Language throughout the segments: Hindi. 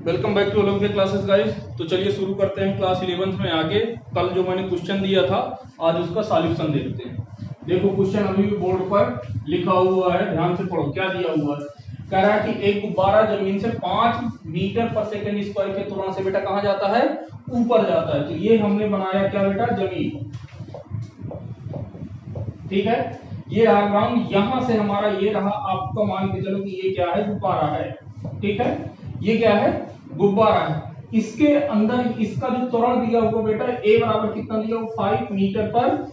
Welcome back to Olympic classes guys. तो चलिए शुरू करते हैं क्लास 11th में आगे। कल जो मैंने क्वेश्चन दिया था आज उसका सॉल्यूशन देखते हैं। देखो क्वेश्चन अभी भी बोर्ड पर लिखा हुआ है, ध्यान से पढ़ो क्या दिया हुआ है। कह रहा है कि एक गुब्बारा जमीन से 5 मीटर पर सेकंड स्क्वायर के त्वरण से बेटा कहाँ जाता है, ऊपर जाता है। तो ये हमने बनाया क्या बेटा, जमीन। ठीक है, ये रहा ग्राउंड, यहां से हमारा ये रहा, आपका मान के चलो कि ये क्या है, गुब्बारा है। ठीक है, ये क्या है, गुब्बारा है। इसके अंदर इसका जो त्वरण दिया हुआ बेटा ए बराबर कितना दिया हुआ, 5 मीटर पर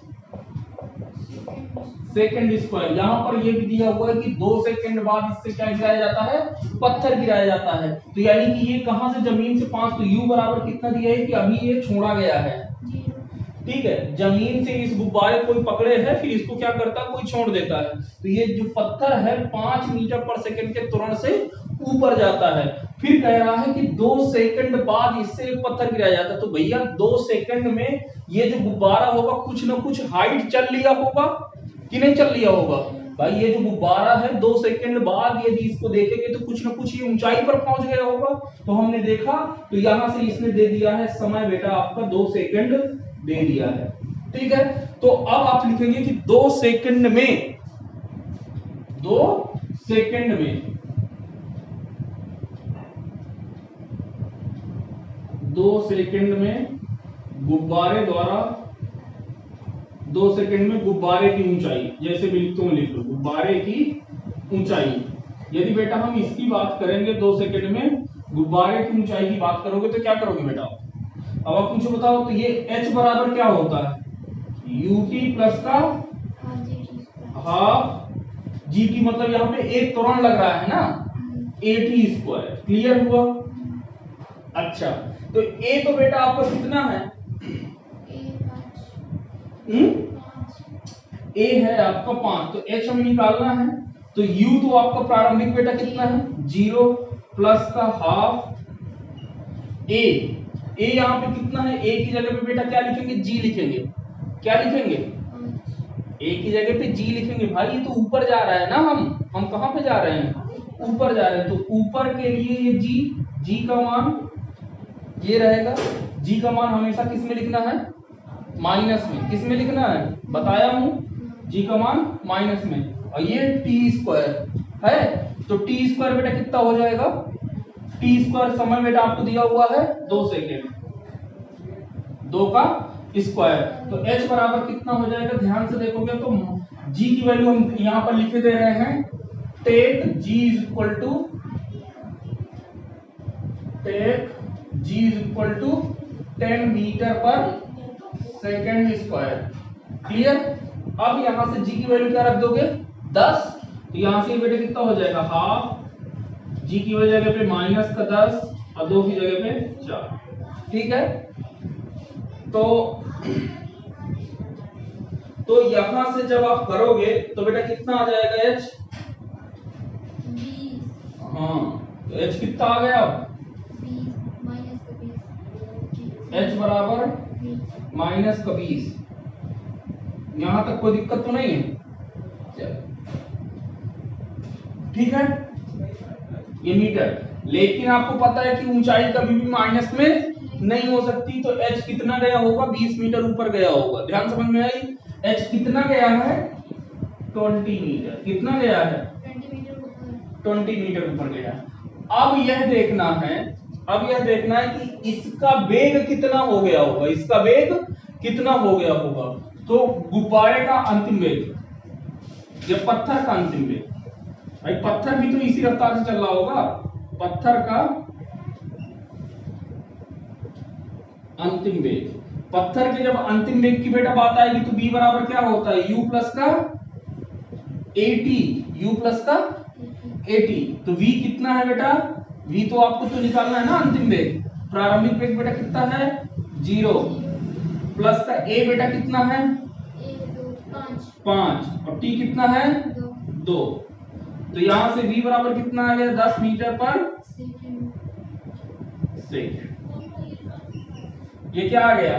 सेकंड स्क्वायर। यहां पर ये भी दिया हुआ है कि 2 सेकंड बाद इससे क्या गिराया जाता है, पत्थर गिराया जाता है। तो यानी कि ये कहां से, जमीन से 5, तो यू बराबर कितना दिया है कि अभी ये छोड़ा गया है। ठीक है, जमीन से इस गुब्बारे को कोई पकड़े है, फिर इसको क्या करता है, कोई छोड़ देता है। तो ये जो पत्थर है 5 मीटर पर सेकंड के त्वरण से ऊपर जाता है। फिर कह रहा है कि 2 सेकंड बाद इससे एक पत्थर गिराया जाता है। तो भैया 2 सेकंड में ये जो गुब्बारा होगा कुछ ना कुछ हाइट चल लिया होगा कि नहीं चल लिया होगा। भाई ये जो गुब्बारा है 2 सेकंड बाद यदि इसको देखेंगे तो कुछ ना कुछ ये ऊंचाई पर पहुंच गया होगा। तो हमने देखा, तो यहां से इसने दे दिया है समय बेटा आपका 2 सेकंड दे दिया है। ठीक है, तो अब आप लिखेंगे कि 2 सेकंड में, 2 सेकंड में 2 सेकंड में गुब्बारे द्वारा 2 सेकंड में गुब्बारे की ऊंचाई, जैसे भी लिखता हूं लिख लो, गुब्बारे की ऊंचाई। यदि बेटा हम इसकी बात करेंगे 2 सेकंड में गुब्बारे की ऊंचाई की बात करोगे तो क्या करोगे बेटा, अब आप मुझे बताओ। तो ये h बराबर क्या होता है, ut प्लस का हाफ जी टी, मतलब यहाँ पे एक त्वरण लग रहा है ना, at स्क्वायर। क्लियर हुआ। अच्छा, तो a तो बेटा आपका कितना है, a है आपका 5, तो h हमें निकालना है। तो u तो आपका प्रारंभिक बेटा कितना है, 0 प्लस का हाफ a। a यहाँ पे कितना है, a की जगह पे बेटा क्या लिखेंगे, g लिखेंगे। क्या लिखेंगे, a की जगह पे g लिखेंगे। भाई ये तो ऊपर जा रहा है ना, हम कहां पे जा रहे हैं, ऊपर जा रहे हैं। तो ऊपर के लिए ये g का मान ये रहेगा। g का मान हमेशा किस में लिखना है, माइनस में। किस में लिखना है, बताया हूं, g का मान माइनस में। और ये टी स्क्वायर है, तो टी स्क्वायर बेटा कितना हो जाएगा, टी स्क्वायर समय बेटा आपको दिया हुआ है 2 सेकेंड, 2 का स्क्वायर। तो h बराबर कितना हो जाएगा, ध्यान से देखोगे तो g की वैल्यू हम यहां पर लिखे दे रहे हैं, take g is equal to, take g is equal to 10 metre per second square. Clear. अब यहां से g की वैल्यू क्या रख दोगे, 10। तो यहां से बेटा कितना हो जाएगा, हाफ g की जगह पे माइनस का 10 और 2 की जगह पे 4। ठीक है, तो यहां से जब आप करोगे तो बेटा कितना आ जाएगा h, हाँ तो h कितना आ गया, h बराबर माइनस का 20। यहां तक कोई दिक्कत तो नहीं है, ठीक है, ये मीटर। लेकिन आपको पता है कि ऊंचाई कभी भी माइनस में नहीं हो सकती। तो h कितना गया होगा, 20 मीटर ऊपर गया होगा। ध्यान समझ में आई, h कितना गया है, 20 मीटर। कितना गया है, 20 मीटर ऊपर गया। अब यह देखना है कि इसका वेग कितना हो गया होगा, इसका वेग कितना हो गया होगा। तो गुब्बारे का अंतिम वेग या पत्थर का अंतिम वेग, भाई पत्थर भी तो इसी रफ्तार से चल रहा होगा, पत्थर का अंतिम वेग। पत्थर के जब अंतिम वेग की बेटा बात आएगी तो b बराबर क्या होता है, u प्लस का 80, u प्लस का 80। तो v कितना है बेटा, v तो आपको तो निकालना है ना अंतिम वेग। प्रारंभिक वेग बेटा कितना है, 0 प्लस का a बेटा कितना है, 5 और t कितना है, 2। तो यहां से v बराबर कितना आ गया, 10 मीटर पर सेकंड। ये क्या आ गया,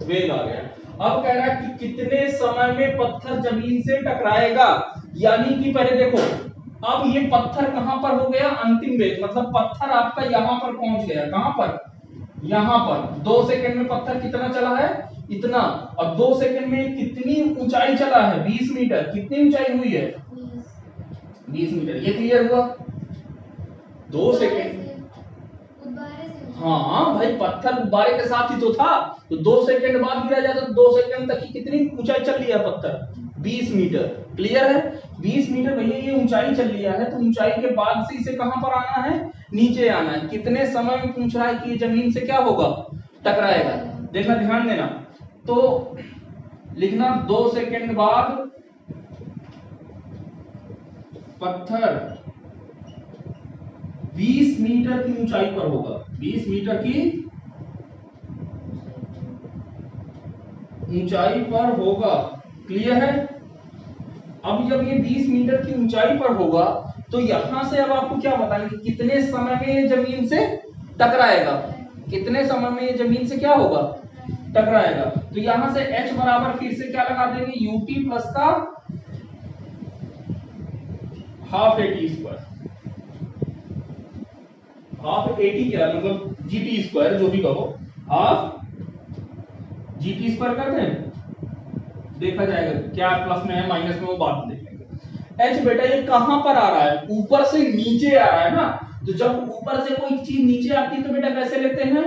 वेग आ गया। अब कह रहा है कि कितने समय में पत्थर जमीन से टकराएगा। यानी कि पहले देखो अब ये पत्थर कहां पर हो गया, अंतिम वेग, मतलब पत्थर आपका यहां पर पहुंच गया, कहां पर, यहां पर। 2 सेकंड में पत्थर कितना चला है, इतना, और 2 सेकंड में कितनी ऊंचाई चला है, 20 मीटर। कितनी ऊंचाई हुई है, 20 मीटर। ये क्लियर हुआ। 2 सेकंड, हाँ भाई पत्थर गुब्बारे के साथ ही तो था, तो 2 सेकंड बाद गिरा जाता तो 2 सेकंड तक की कितनी ऊंचाई चल लिया पत्थर, 20 मीटर। क्लियर है, 20 मीटर भैया ये ऊंचाई चल लिया है, तो ऊंचाई के बाद से इसे कहां पर आना है, नीचे आना है। कितने समय में पूछ रहा है कि ये जमीन से क्या होगा, टकराएगा। देखना, ध्यान देना, तो लिखना 2 सेकंड बाद पत्थर 20 मीटर की ऊंचाई पर होगा, 20 मीटर की ऊंचाई पर होगा। क्लियर है। अब जब ये 20 मीटर की ऊंचाई पर होगा तो यहां से अब आपको क्या बताना कि कितने समय में ये जमीन से टकराएगा, कितने समय में ये जमीन से क्या होगा, टकराएगा। तो यहां से h बराबर फिर से क्या लगा देंगे, ut प्लस का half eighty square, half eighty क्या मतलब जीटी स्क्वायर, जो भी कहो, हाफ जीटी स्क्वायर करते हैं, देखा जाएगा क्या प्लस में है माइनस में, वो बात देखेंगे। एच बेटा ये कहां पर आ रहा है, ऊपर से नीचे आ रहा है ना, तो जब ऊपर से कोई चीज नीचे आती है तो बेटा कैसे लेते हैं,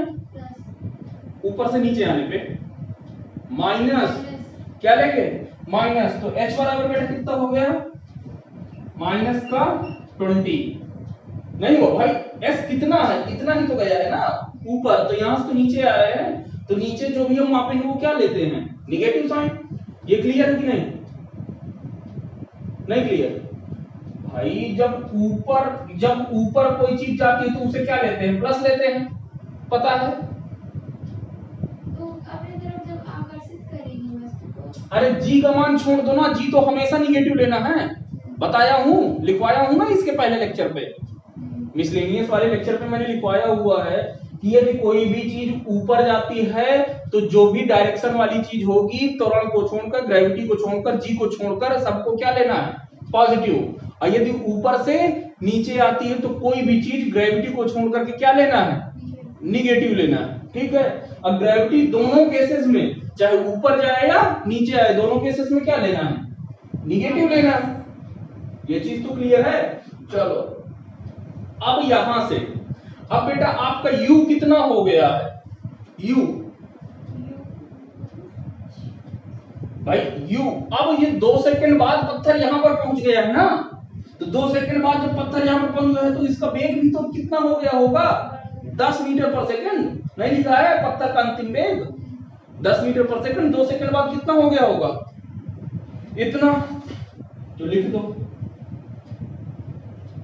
ऊपर से नीचे आने पे माइनस, क्या लेंगे, माइनस। तो एच बराबर बेटा कितना हो गया, माइनस का 20, नहीं वो भाई एस कितना है, इतना ही तो गया है ना ऊपर, तो यहां से तो नीचे आ रहे हैं, तो नीचे जो भी हम मापेंगे वो क्या लेते हैं, निगेटिव साइन। ये क्लियर है कि नहीं, नहीं क्लियर भाई, जब ऊपर कोई चीज जाती है तो उसे क्या लेते हैं, प्लस लेते हैं, पता है। तो अपनी तरफ जब आकर्षित करेंगे वस्तु को, अरे जी का मान छोड़ दो ना, जी तो हमेशा निगेटिव लेना है, बताया हूं, लिखवाया हूं ना इसके पहले लेक्चर पे, मिसलेनियस वाले लेक्चर पे मैंने लिखवाया हुआ है कि यदि कोई भी चीज ऊपर जाती है तो जो भी डायरेक्शन वाली चीज होगी, त्वरण को छोड़कर, ग्रेविटी को छोड़कर, जी को छोड़कर, सबको क्या लेना है, पॉजिटिव। और यदि ऊपर से नीचे आती है तो कोई भी चीज ग्रेविटी को छोड़कर के क्या लेना है, निगेटिव लेना है। ठीक है, अब ग्रेविटी दोनों केसेस में, चाहे ऊपर जाए या नीचे आए, दोनों केसेस में क्या लेना है, निगेटिव लेना है। ये चीज तो क्लियर है। चलो अब यहां से, अब बेटा आपका u कितना हो गया है, u भाई u, अब ये 2 सेकंड बाद पत्थर यहां पर पहुंच गया है ना, तो 2 सेकंड बाद जब पत्थर यहां पर पहुंच गया है तो इसका वेग भी तो कितना हो गया होगा, 10 मीटर पर सेकंड। नहीं लिखा है पत्थर का अंतिम वेग 10 मीटर पर सेकंड, 2 सेकंड बाद कितना हो गया होगा, इतना। तो लिख दो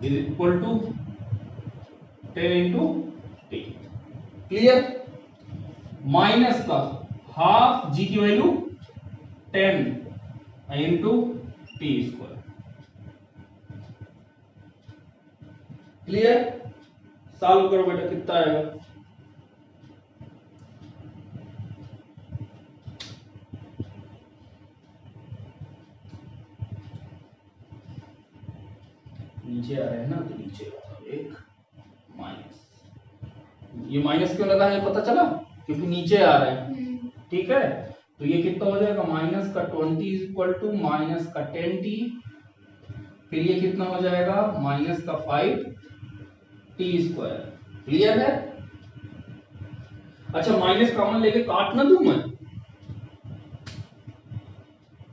is equal to 10 into t. Clear, minus का हाफ जी की value 10 into t square. Clear, solve करो बेटा कितना आएगा, नीचे आ रहे हैं ना, तो नीचे एक माइनस, ये माइनस क्यों लगा है पता चला, क्योंकि नीचे आ रहे हैं। ठीक है, तो ये कितना हो जाएगा, माइनस का 20 इज इक्वल टू माइनस का 10t, फिर ये कितना हो जाएगा, माइनस का 5t स्क्वायर। क्लियर है। अच्छा माइनस कॉमन लेके काट ना दूं मैं,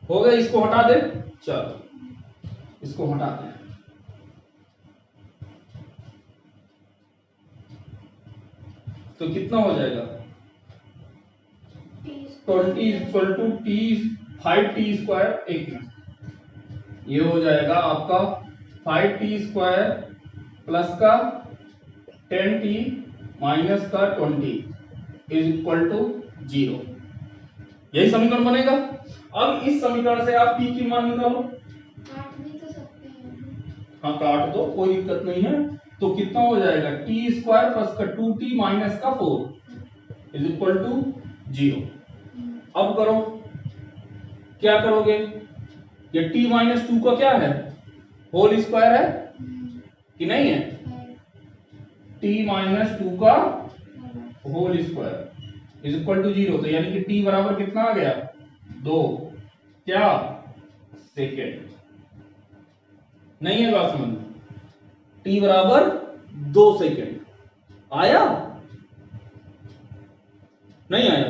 हो गया, इसको हटा दे, चलो इसको हटा दे, तो कितना हो जाएगा, 20 equal to t 5t square, एक मिनट, ये हो जाएगा आपका 5t स्क्वायर प्लस का 10t माइनस का 20 इज इक्वल टू 0। यही समीकरण बनेगा। अब इस समीकरण से आप t की मान निकालो, काट भी तो सकते हैं, हाँ काट दो, कोई दिक्कत नहीं है। तो कितना हो जाएगा, टी स्क्वायर प्लस का 2t माइनस का 4 इज इक्वल टू 0। अब करो, क्या करोगे, ये t माइनस 2 का क्या है, होल स्क्वायर है, कि नहीं है? t-2 का whole square is equal to 0। तो यानी कि t बराबर कितना आ गया? 2 क्या सेकेंड। नहीं है बात समझ में? t बराबर 2 सेकेंड आया? नहीं आया?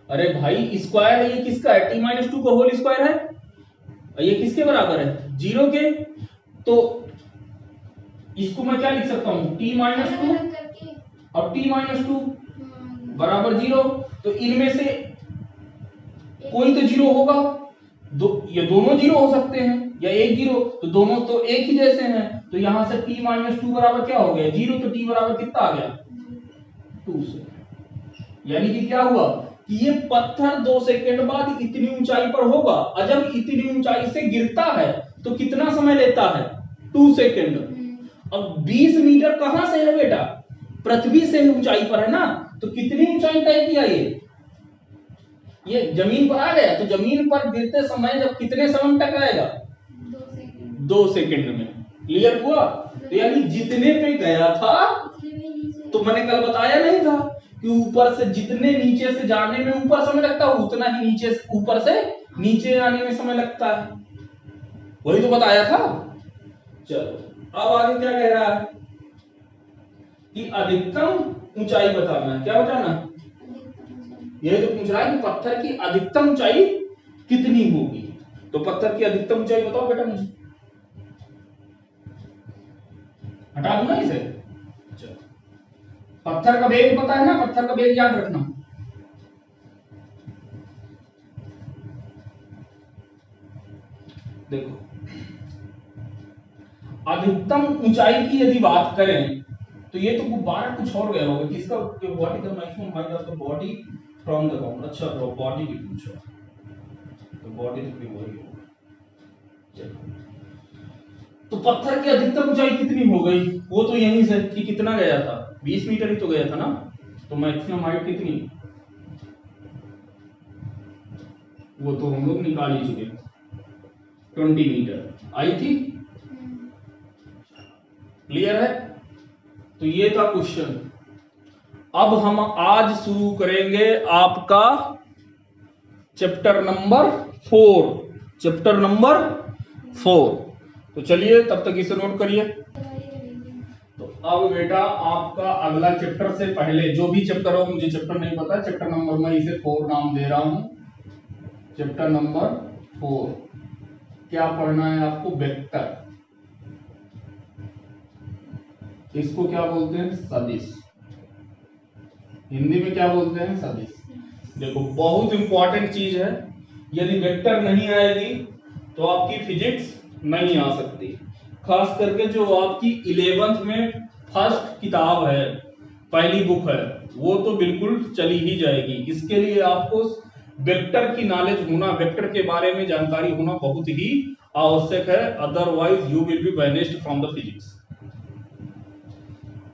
अरे भाई स्क्वायर है, ये किसका है? t-2 का होल स्क्वायर है, ये किसके बराबर है? 0 के। तो इसको मैं क्या लिख सकता हूं? t-2 और t-2 बराबर 0। तो इनमें से कोई तो 0 होगा, ये दोनों 0 हो सकते हैं या एक 0, तो दोनों तो एक ही जैसे हैं। तो यहां से t-2 बराबर क्या हो गया? 0। तो t बराबर कितना आ गया? 2 से। यानी कि क्या हुआ कि ये पत्थर 2 सेकंड बाद इतनी ऊंचाई पर होगा, और जब इतनी ऊंचाई से गिरता है तो कितना समय लेता है? 2 सेकंड। अब 20 मीटर कहां से है बेटा? पृथ्वी से ऊंचाई पर है ना। तो कितनी ऊंचाई तय किया? ये जमीन पर आ गया। तो जमीन पर गिरते समय जब कितने समय तक आएगा? 2 सेकंड में। क्लियर हुआ? तो यानी जितने पे गया था, तो मैंने कल बताया नहीं था कि ऊपर से जितने नीचे से जाने में ऊपर समय लगता है, उतना ही नीचे ऊपर से नीचे आने में समय लगता है। वही तो बताया था। चलो अब आगे क्या कह रहा है कि अधिकतम ऊंचाई बताना है। क्या बताना? ये तो पूछ रहा है कि पत्थर की अधिकतम ऊंचाई कितनी होगी। तो पत्थर की अधिकतम ऊंचाई बताओ बेटा मुझे। हटा दूं ना इसे? चलो, पत्थर का वेग पता है ना? पत्थर का वेग याद रखना। देखो, अधिकतम ऊंचाई की यदि बात करें तो ये तो गुब्बारा कुछ और गया होगा। किसका? What is the maximum height of the body from the ground. अच्छा, बॉडी की पूछो तो बॉडी तो भी वही होगा। तो पत्थर की अधिकतम ऊंचाई कितनी हो गई? वो तो यहीं से कि कितना गया था? 20 मीटर ही तो गया था ना। तो मैक्सिमम हाइट कितनी? वो तो हम लोग निकाल ही चुके, 20 मीटर आई थी। क्लियर है? तो ये था क्वेश्चन। अब हम आज शुरू करेंगे आपका चैप्टर नंबर 4। Chapter number 4। तो चलिए तब तक इसे नोट करिए। तो अब बेटा आपका अगला चैप्टर से पहले जो भी चैप्टर हो, मुझे चैप्टर नहीं पता, चैप्टर नंबर मैं इसे 4 नाम दे रहा हूं। चैप्टर नंबर 4 क्या पढ़ना है आपको? वेक्टर। इसको क्या बोलते हैं? सदिश। हिंदी में क्या बोलते हैं? सदिश। देखो, बहुत इंपॉर्टेंट चीज है। यदि वेक्टर नहीं आएगी तो आपकी फिजिक्स नहीं आ सकती। खास करके जो आपकी 11th में फर्स्ट किताब है, पहली बुक है, वो तो बिल्कुल चली ही जाएगी। इसके लिए आपको वेक्टर की नॉलेज होना, वेक्टर के बारे में जानकारी होना बहुत ही आवश्यक है। Otherwise you will be banished from the physics.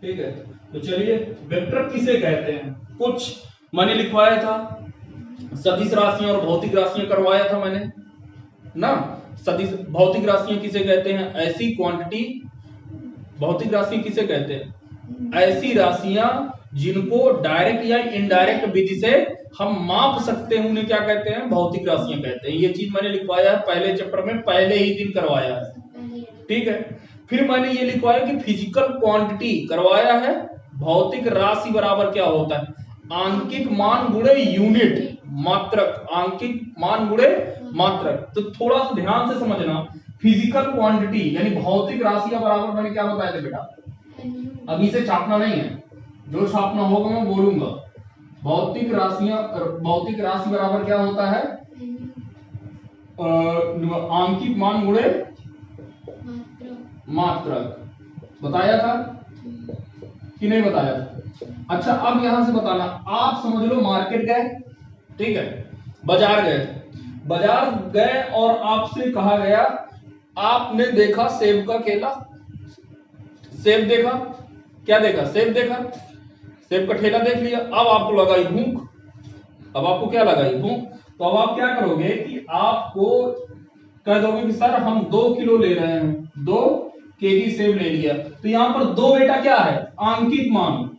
ठीक है, तो चलिए वेक्टर किसे कहते हैं? कुछ मैंने लिखवाया था, सदिश राशियां और भौतिक राशियां करवाया था मैंने ना। सदिश भौतिक राशियां किसे कहते हैं? ऐसी क्वांटिटी। भौतिक राशियां किसे कहते हैं? ऐसी राशियां जिनको डायरेक्ट या इनडायरेक्ट विधि से हम माप सकते हैं, उन्हें क्या कहते हैं? भौतिक राशियां कहते हैं। ये चीज मैंने लिखवाया है पहले चैप्टर में, पहले ही दिन करवाया है। ठीक है, फिर मैंने ये लिखवाया कि फिजिकल क्वांटिटी करवाया है। भौतिक राशि बराबर क्या होता है? आंकिक मान गुणे यूनिट मात्रक। आंकिक मान गुणे मात्रक। तो थोड़ा सा ध्यान से समझना। फिजिकल क्वांटिटी यानी भौतिक राशियां बराबर मैंने क्या बताया था बेटा? अभी इसे छापना नहीं है, जो छापना होगा मैं बोलूंगा। भौतिक भौतिक राशि बराबर क्या होता है? आंकिक मान गुणे मात्रक। बताया था कि नहीं बताया था? अच्छा, अब यहां से बताना। आप समझ लो मार्केट गए, ठीक है, बाजार गए। बाजार गए और आपसे कहा गया, आपने देखा सेब का केला। सेब देखा, क्या देखा? सेब देखा, सेब का ठेला देख लिया। अब आपको लगाई भूख। अब आपको क्या लगाई? भूख। तो अब आप क्या करोगे कि आपको कह दोगे कि सर हम 2 किलो ले रहे हैं, 2 केजी सेब ले लिया, तो यहाँ पर दो बेटा क्या है, अंकित मान,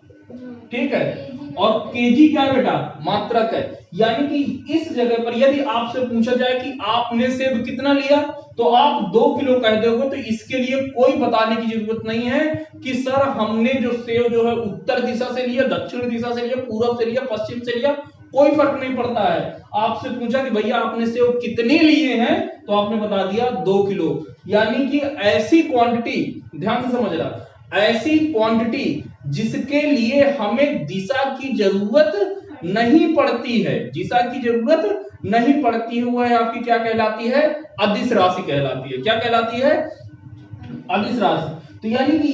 ठीक है, और केजी क्या है बेटा, मात्रक है। यानी कि इस जगह पर यदि आपसे पूछा जाए कि आपने सेब कितना लिया, तो आप 2 किलो कह दोगे, तो इसके लिए कोई बताने की जरूरत नहीं है कि सर हमने जो सेब जो है उत्तर दिशा से लिया, दक्षिण दिशा से लिया, पूर्व से लिया, पश्चिम से लिया, कोई फर्क नहीं पड़ता है। आपसे पूछा कि भैया आपने सेब कितने लिए हैं, तो आपने बता दिया 2 किलो। यानी कि ऐसी क्वांटिटी, ध्यान से समझना, ऐसी क्वांटिटी जिसके लिए हमें दिशा की जरूरत नहीं पड़ती है, दिशा की जरूरत नहीं पड़ती है, वह आपकी क्या कहलाती है, अदिश राशि कहलाती है। क्या कहलाती है, अदिश राशि। तो यानी कि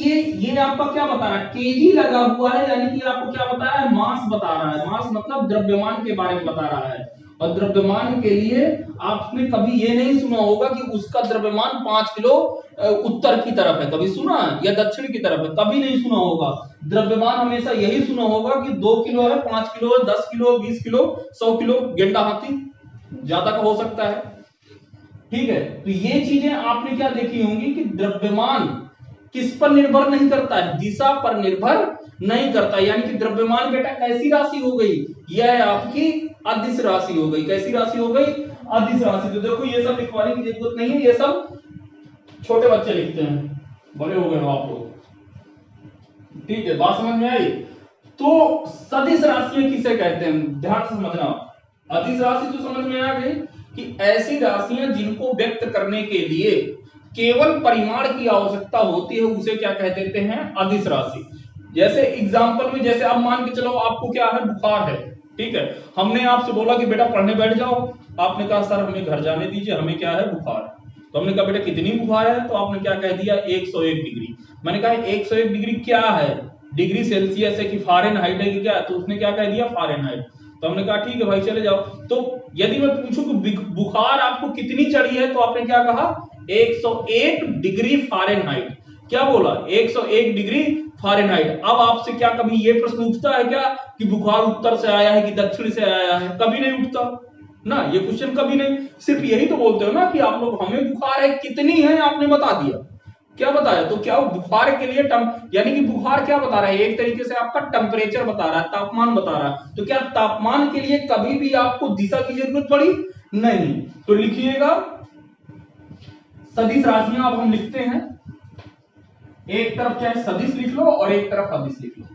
ये आपका क्या बता रहा है, केजी लगा हुआ है, यानी कि आपको क्या बता रहा है, मास बता रहा है। मास मतलब द्रव्यमान के बारे में बता रहा है। और द्रव्यमान के लिए आपने कभी ये नहीं सुना होगा कि उसका द्रव्यमान 5 किलो उत्तर की तरफ है, कभी सुना, या दक्षिण की तरफ है, कभी नहीं सुना होगा। द्रव्यमान हमेशा यही सुना होगा कि 2 किलो है, 5 किलो है, 10 किलो, 20 किलो, 100 किलो, गेंडा हाथी ज्यादा का हो सकता है, ठीक है। तो ये चीजें आपने क्या देखी होंगी कि द्रव्यमान किस पर निर्भर नहीं करता है, दिशा पर निर्भर नहीं करता। यानी कि द्रव्यमान बेटा कैसी राशि हो गई, यह आपकी अदिश राशि हो गई। कैसी राशि हो गई, अदिश राशि। तो देखो ये सब लिखवाने की जरूरत नहीं है, ये सब छोटे बच्चे लिखते हैं, बड़े हो गए हो आप लोग, ठीक है, बात समझ में आई। तो सदिश राशियां किसे कहते हैं, ध्यान से समझना। अदिश राशि तो समझ में आ गई कि ऐसी राशियां जिनको व्यक्त करने के लिए केवल परिमाण की आवश्यकता होती है, उसे क्या कह देते हैं, अदिश राशि। जैसे एग्जांपल में, जैसे अब मान के चलो आपको क्या है, बुखार है, ठीक है, हमने आपसे बोला कि बेटा पढ़ने बैठ जाओ, आपने कहा सर हमें घर जाने दीजिए, हमें क्या है, बुखार। तो हमने कहा बेटा कितनी बुखार है, तो आपने क्या कह दिया, 101 डिग्री। मैंने कहा 101 डिग्री क्या है, डिग्री सेल्सियस है कि फारेनहाइट है कि क्या, तो उसने क्या कह दिया, फारेनहाइट। तो हमने कहा ठीक है भाई चले जाओ। तो यदि मैं पूछूं कि बुखार आपको कितनी चढ़ी है, तो आपने क्या कहा, 101 डिग्री फारेनहाइट। क्या बोला, 101 डिग्री फारेनहाइट। अब आपसे क्या कभी ये प्रश्न उठता है क्या कि बुखार उत्तर से आया है कि दक्षिण से आया है, कभी नहीं उठता ना, ये क्वेश्चन कभी नहीं। सिर्फ यही तो बोलते हो ना कि आप लोग, हमें बुखार है, कितनी है आपने बता दिया, क्या बताया। तो क्या बुखार के लिए यानी कि बुखार क्या बता रहा है, एक तरीके से आपका टेम्परेचर बता रहा है, तापमान बता रहा है। तो क्या तापमान के लिए कभी भी आपको दिशा की जरूरत पड़ी, नहीं। तो लिखिएगा सदिश राशियां अब हम लिखते हैं, एक तरफ चाहे सदिश लिख लो और एक तरफ अदिश लिख लो।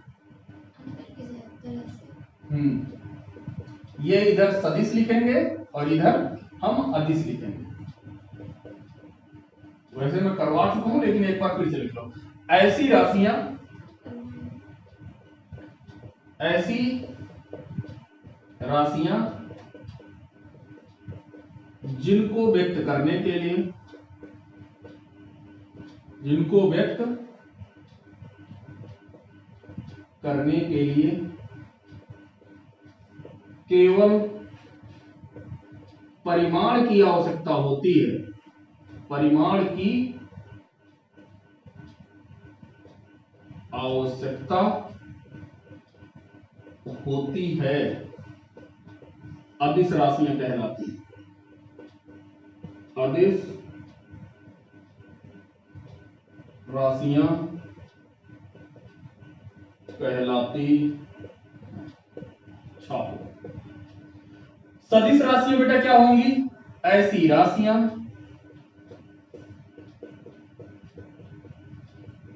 ये इधर सदिश लिखेंगे और इधर हम अदिश लिखेंगे। वैसे मैं करवा चुका हूं, लेकिन एक बार फिर से लिख लो। ऐसी राशियां, ऐसी राशियां जिनको व्यक्त करने के लिए, जिनको व्यक्त करने के लिए केवल परिमाण की आवश्यकता होती है, परिमाण की आवश्यकता होती है, अदिश राशियां कहलाती हैं। अदिश राशियां कहलाती, छापो। सदिश राशियां बेटा क्या होंगी, ऐसी राशियां,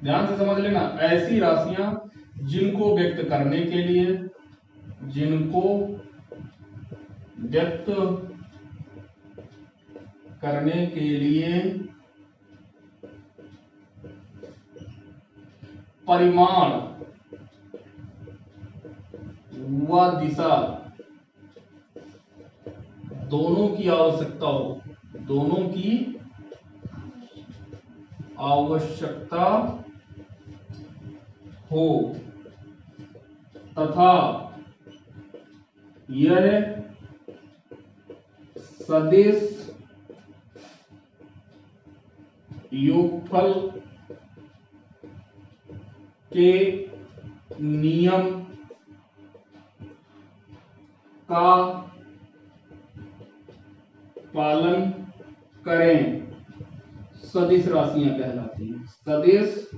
ध्यान से समझ लेना, ऐसी राशियां जिनको व्यक्त करने के लिए, जिनको व्यक्त करने के लिए परिमाण व दिशा दोनों की आवश्यकता हो, दोनों की आवश्यकता हो, तथा यह सदिश योगफल के नियम का पालन करें, सदिश राशियां कहलाती हैं, सदिश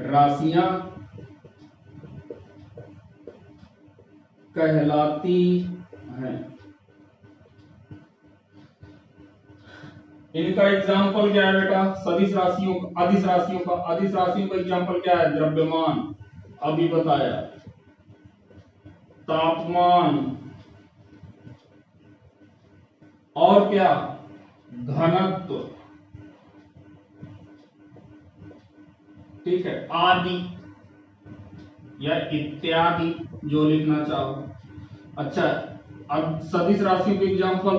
राशियां कहलाती हैं। इनका एग्जाम्पल क्या है बेटा? सदिश राशियों का, अदिश राशियों का, अदिश राशियों का एग्जाम्पल क्या है? द्रव्यमान, अभी बताया, तापमान, और क्या? घनत्व, ठीक है, आदि या इत्यादि, जो लिखना चाहो। अच्छा, अब सदिश राशियों के एग्जाम्पल,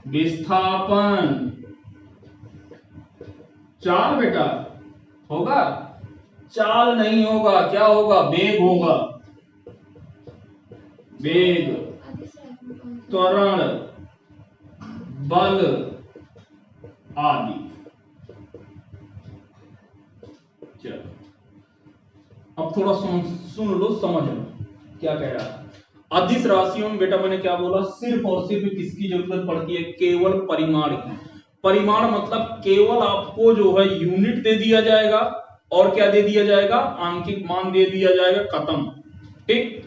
विस्थापन, चाल बेटा होगा, चाल नहीं होगा, क्या होगा? वेग होगा, वेग, त्वरण, बल आदि। चलो अब थोड़ा सुन लो, समझ लो क्या कह रहा है। अदिश राशियों में बेटा मैंने क्या बोला? सिर्फ और सिर्फ किसकी जरूरत पड़ती है? केवल परिमाण की। परिमाण मतलब केवल आपको जो है यूनिट दे दिया जाएगा, और क्या दे दिया जाएगा? आंकिक मान दे दिया जाएगा, खत्म, ठीक।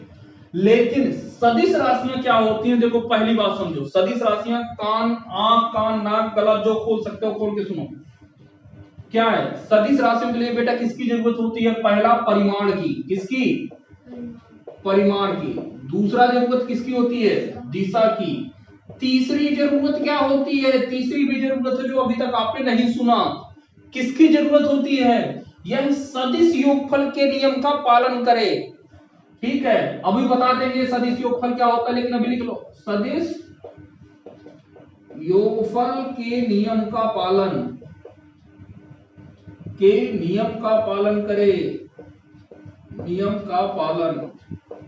लेकिन सदिश राशियां क्या होती हैं? देखो पहली बात समझो, सदिश राशियां कान, आंख, कान, नाक, गला जो खोल सकते हो खोल के सुनो। क्या है सदिश राशियों के लिए बेटा? किसकी जरूरत होती है? पहला, परिमाण की। किसकी? परिमाण की। दूसरा जरूरत किसकी होती है? दिशा की। तीसरी जरूरत क्या होती है? तीसरी भी जरूरत है जो अभी तक आपने नहीं सुना। किसकी जरूरत होती है? यह सदिश योगफल के नियम का पालन करे, ठीक है। अभी बता देंगे सदिश योगफल क्या होता है, लेकिन अभी लिख लो, सदिश योगफल के नियम का पालन, के नियम का पालन करे, नियम का पालन।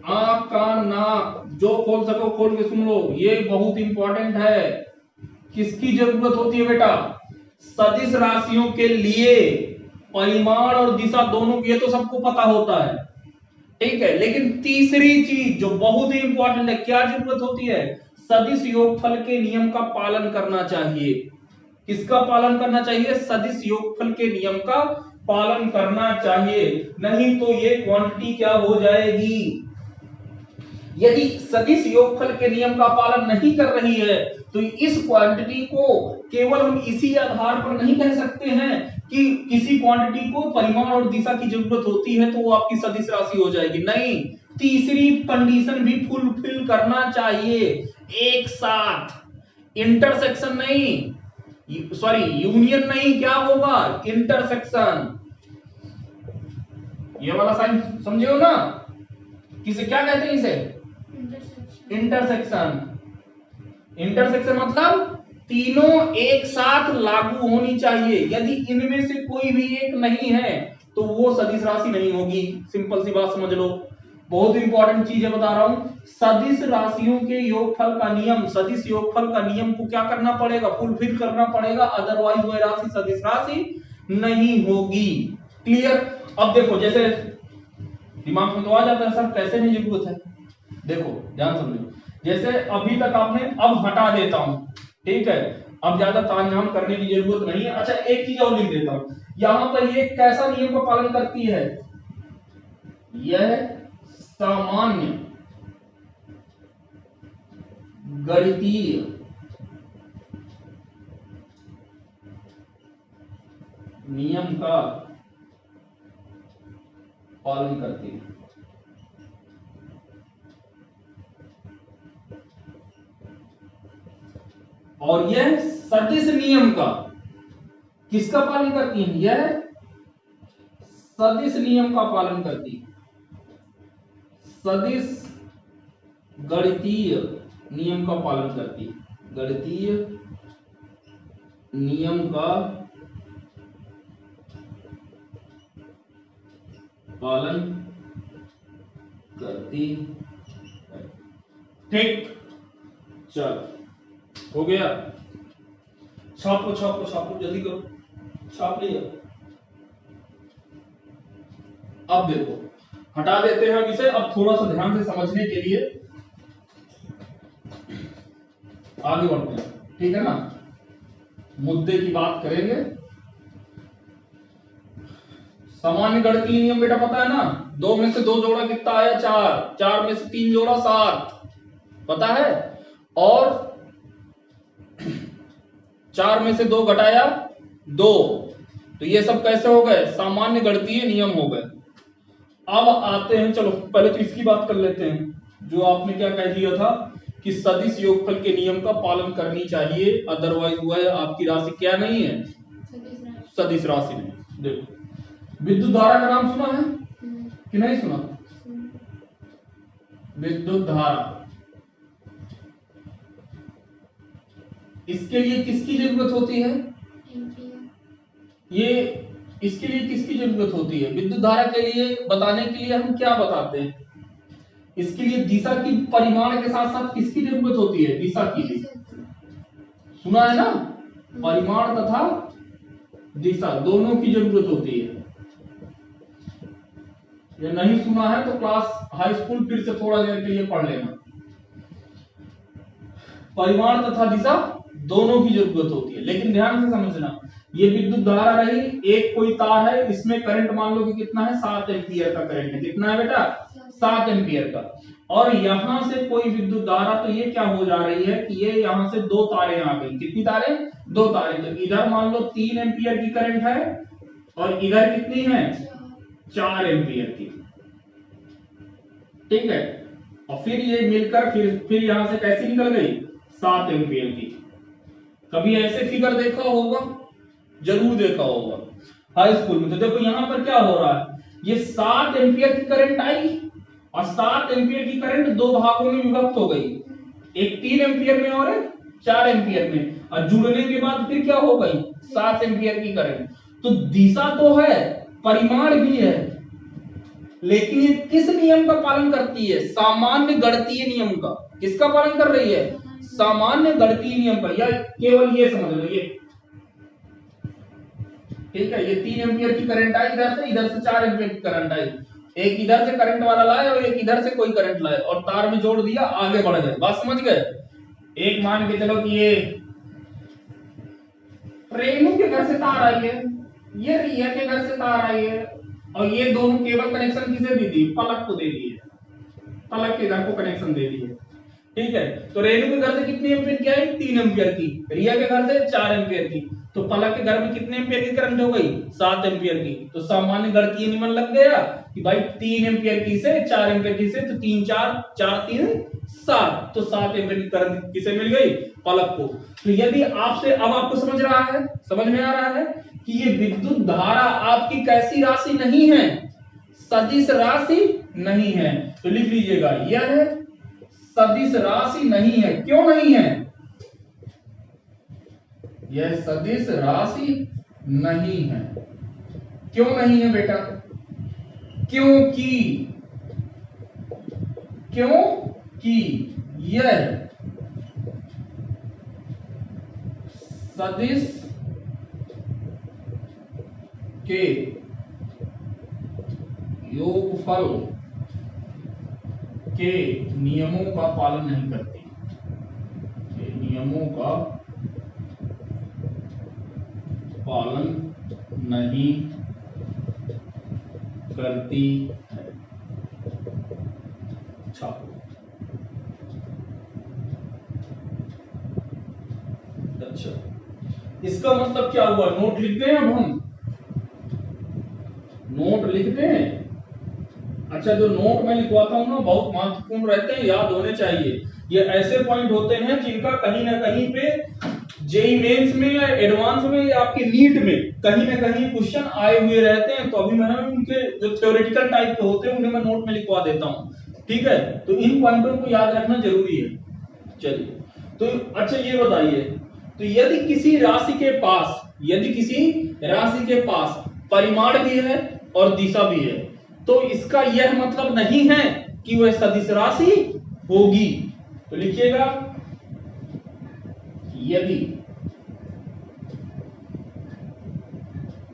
आंख, कान, नाक जो खोल सको खोल के सुन लो, ये बहुत इंपॉर्टेंट है। किसकी जरूरत होती है बेटा? सदिश राशियों के लिए परिमाण और दिशा दोनों, ये तो सबको पता होता है, ठीक है। लेकिन तीसरी चीज जो बहुत ही इंपॉर्टेंट है, क्या जरूरत होती है? सदिश योगफल के नियम का पालन करना चाहिए। किसका पालन करना चाहिए? सदिश योगफल के नियम का पालन करना चाहिए, नहीं तो ये क्वांटिटी क्या हो जाएगी? यदि सदिश योगफल के नियम का पालन नहीं कर रही है तो इस क्वांटिटी को केवल हम इसी आधार पर नहीं कह सकते हैं कि किसी क्वांटिटी को परिमाण और दिशा की जरूरत होती है तो वो आपकी सदिश राशि हो जाएगी। नहीं, तीसरी कंडीशन भी फुलफिल करना चाहिए एक साथ। इंटरसेक्शन नहीं, सॉरी यूनियन नहीं, क्या होगा? इंटरसेक्शन। ये वाला साइन समझे हो ना? किसे क्या कहते हैं? इसे इंटरसेक्शन। इंटरसेक्शन मतलब तीनों एक साथ लागू होनी चाहिए। यदि इनमें से कोई भी एक नहीं है तो वो सदिश राशि नहीं होगी। सिंपल सी बात समझ लो, बहुत इंपॉर्टेंट चीज है बता रहा हूं। सदिश राशियों के योगफल का नियम, सदिश योगफल का नियम को क्या करना पड़ेगा? फुलफिल करना पड़ेगा, अदरवाइज वह राशि सदिश राशि नहीं होगी। क्लियर? अब देखो, जैसे दिमाग में तो आ जाता है सर कैसे नहीं जरूरत है। देखो ध्यान समझो, जैसे अभी तक आपने, अब हटा देता हूं, ठीक है, अब ज्यादा तामझाम करने की जरूरत नहीं है। अच्छा एक चीज और लिख देता हूं, यहां पर ये कैसा नियम का पालन करती है? यह सामान्य गणितीय नियम का पालन करती है। और यह सदिश नियम का किसका पालन करती है? यह सदिश नियम का पालन करती है, सदिश गणितीय नियम का पालन करती है, गणितीय नियम का पालन करती है। ठीक, चल हो गया। छापो छापो छापो, जल्दी करो, छाप लिया। अब देखो, हटा देते हैं इसे। अब थोड़ा सा ध्यान से समझने के लिए आगे बढ़ते हैं, ठीक है ना। मुद्दे की बात करेंगे। सामान्य गणितीय नियम बेटा पता है ना, 2 में से 2 जोड़ा कितना आया 4, 4 में से 3 जोड़ा 7, पता है। और 4 में से 2 घटाया 2, तो ये सब कैसे हो गए, सामान्य गणितीय नियम हो गए। अब आते हैं, चलो पहले तो इसकी बात कर लेते हैं, जो आपने क्या कह दिया था कि सदिश योगफल के नियम का पालन करनी चाहिए, अदरवाइज वह आपकी राशि क्या नहीं है, सदिश राशि नहीं। देखो विद्युत धारा का नाम सुना है कि नहीं सुना, विद्युत धारा, इसके लिए किसकी जरूरत होती है, ये इसके लिए किसकी जरूरत होती है, विद्युत धारा के लिए बताने के लिए हम क्या बताते हैं, इसके लिए दिशा की परिमाण के साथ साथ किसकी जरूरत होती है, दिशा की भी, सुना है ना, परिमाण तथा दिशा दोनों की जरूरत होती है। ये नहीं सुना है तो क्लास हाई स्कूल फिर से थोड़ा देर के लिए पढ़ लेना। परिमाण तथा दिशा दोनों की जरूरत होती है, लेकिन ध्यान से समझना, ये विद्युत धारा रही, एक कोई तार है, इसमें करंट मान लो कि कितना है 7 एम्पियर का करंट है, कितना है बेटा 7 एम्पियर का, और यहां से कोई विद्युत धारा, तो ये क्या हो जा रही है कि ये यहां से 2 तारें आ गई, कितनी तारें 2 तारें, तो इधर मान लो 3 एम्पियर की करंट है और इधर कितनी है 4 एम्पियर की, ठीक है, और फिर ये मिलकर फिर यहां से कैसी निकल गई 7 एम्पियर की। कभी ऐसे फिगर देखा होगा, जरूर देखा होगा हाई स्कूल में। तो देखो यहां पर क्या हो रहा है, ये 7 एम्पियर की करंट आई और 7 एम्पियर की करंट 2 भागों में विभक्त हो गई, एक 3 एम्पियर में और एक 4 एम्पियर में, और जुड़ने के बाद फिर क्या हो गई 7 एम्पियर की करंट। तो दिशा तो है, परिमाण भी है, लेकिन ये किस नियम का पालन करती है, सामान्य गणितीय नियम का। किसका पालन कर रही है, सामान्य गणितीय नियम का, या केवल ये समझ लो, ये ठीक है, ये 3 एम्पियर की करंट आई इधर से 4 एम्पियर की करंट आई, एक इधर से करंट वाला लाए और एक इधर से कोई करंट लाए और तार में जोड़ दिया, आगे बढ़ गए, बात समझ गए। एक मान के चलो कि ये रेनू के घर से तार आई है, ये रिया के घर से तार आई है, और ये दोनों केबल कनेक्शन किसे दी थी, पलक को दे दी है, पलक के घर को कनेक्शन दे दी है, ठीक है। तो रेनू के घर से कितनी एम्पियर की आई 3 एम्पियर की, रिया के घर से 4 एम्पियर की, तो पलक के घर में कितने एम्पियर की करंट हो गई 7 एम्पियर की। तो सामान्य गणितीय नियम लग गया कि भाई 3 एम्पियर की से 4 एम्पियर की से, तो 3 4 4 3 7, तो 7 एम्पियर की करंट किसे मिल गई, पलक को। तो यदि आपसे, अब आपको समझ रहा है, समझ में आ रहा है कि ये विद्युत धारा आपकी कैसी राशि नहीं है, सदिश राशि नहीं है। तो लिख लीजिएगा, यह सदिश राशि नहीं है। क्यों नहीं है, यह सदिश राशि नहीं है। क्यों नहीं है बेटा, क्योंकि यह सदिश के योगफल के नियमों का पालन नहीं करती, नियमों का पालन नहीं करती है। अच्छा, अच्छा, इसका मतलब क्या हुआ, नोट लिखते हैं, अब हम नोट लिखते हैं। अच्छा, जो नोट मैं लिखवाता हूं ना बहुत महत्वपूर्ण रहते हैं, याद होने चाहिए। ये ऐसे पॉइंट होते हैं जिनका कहीं ना कहीं पे जेईई मेंस में या एडवांस में या आपके नीट में कहीं ना कहीं क्वेश्चन आए हुए रहते हैं। तो अभी मैंने उनके जो थ्योरेटिकल टाइप के होते हैं उन्हें मैं नोट में लिखवा देता हूं, ठीक है। तो इन पॉइंटों को याद रखना जरूरी है। चलिए, तो अच्छा ये बताइए, तो यदि किसी राशि के पास परिमाण भी है और दिशा भी है, तो इसका यह मतलब नहीं है कि वह सदिश राशि होगी। तो लिखिएगा, यदि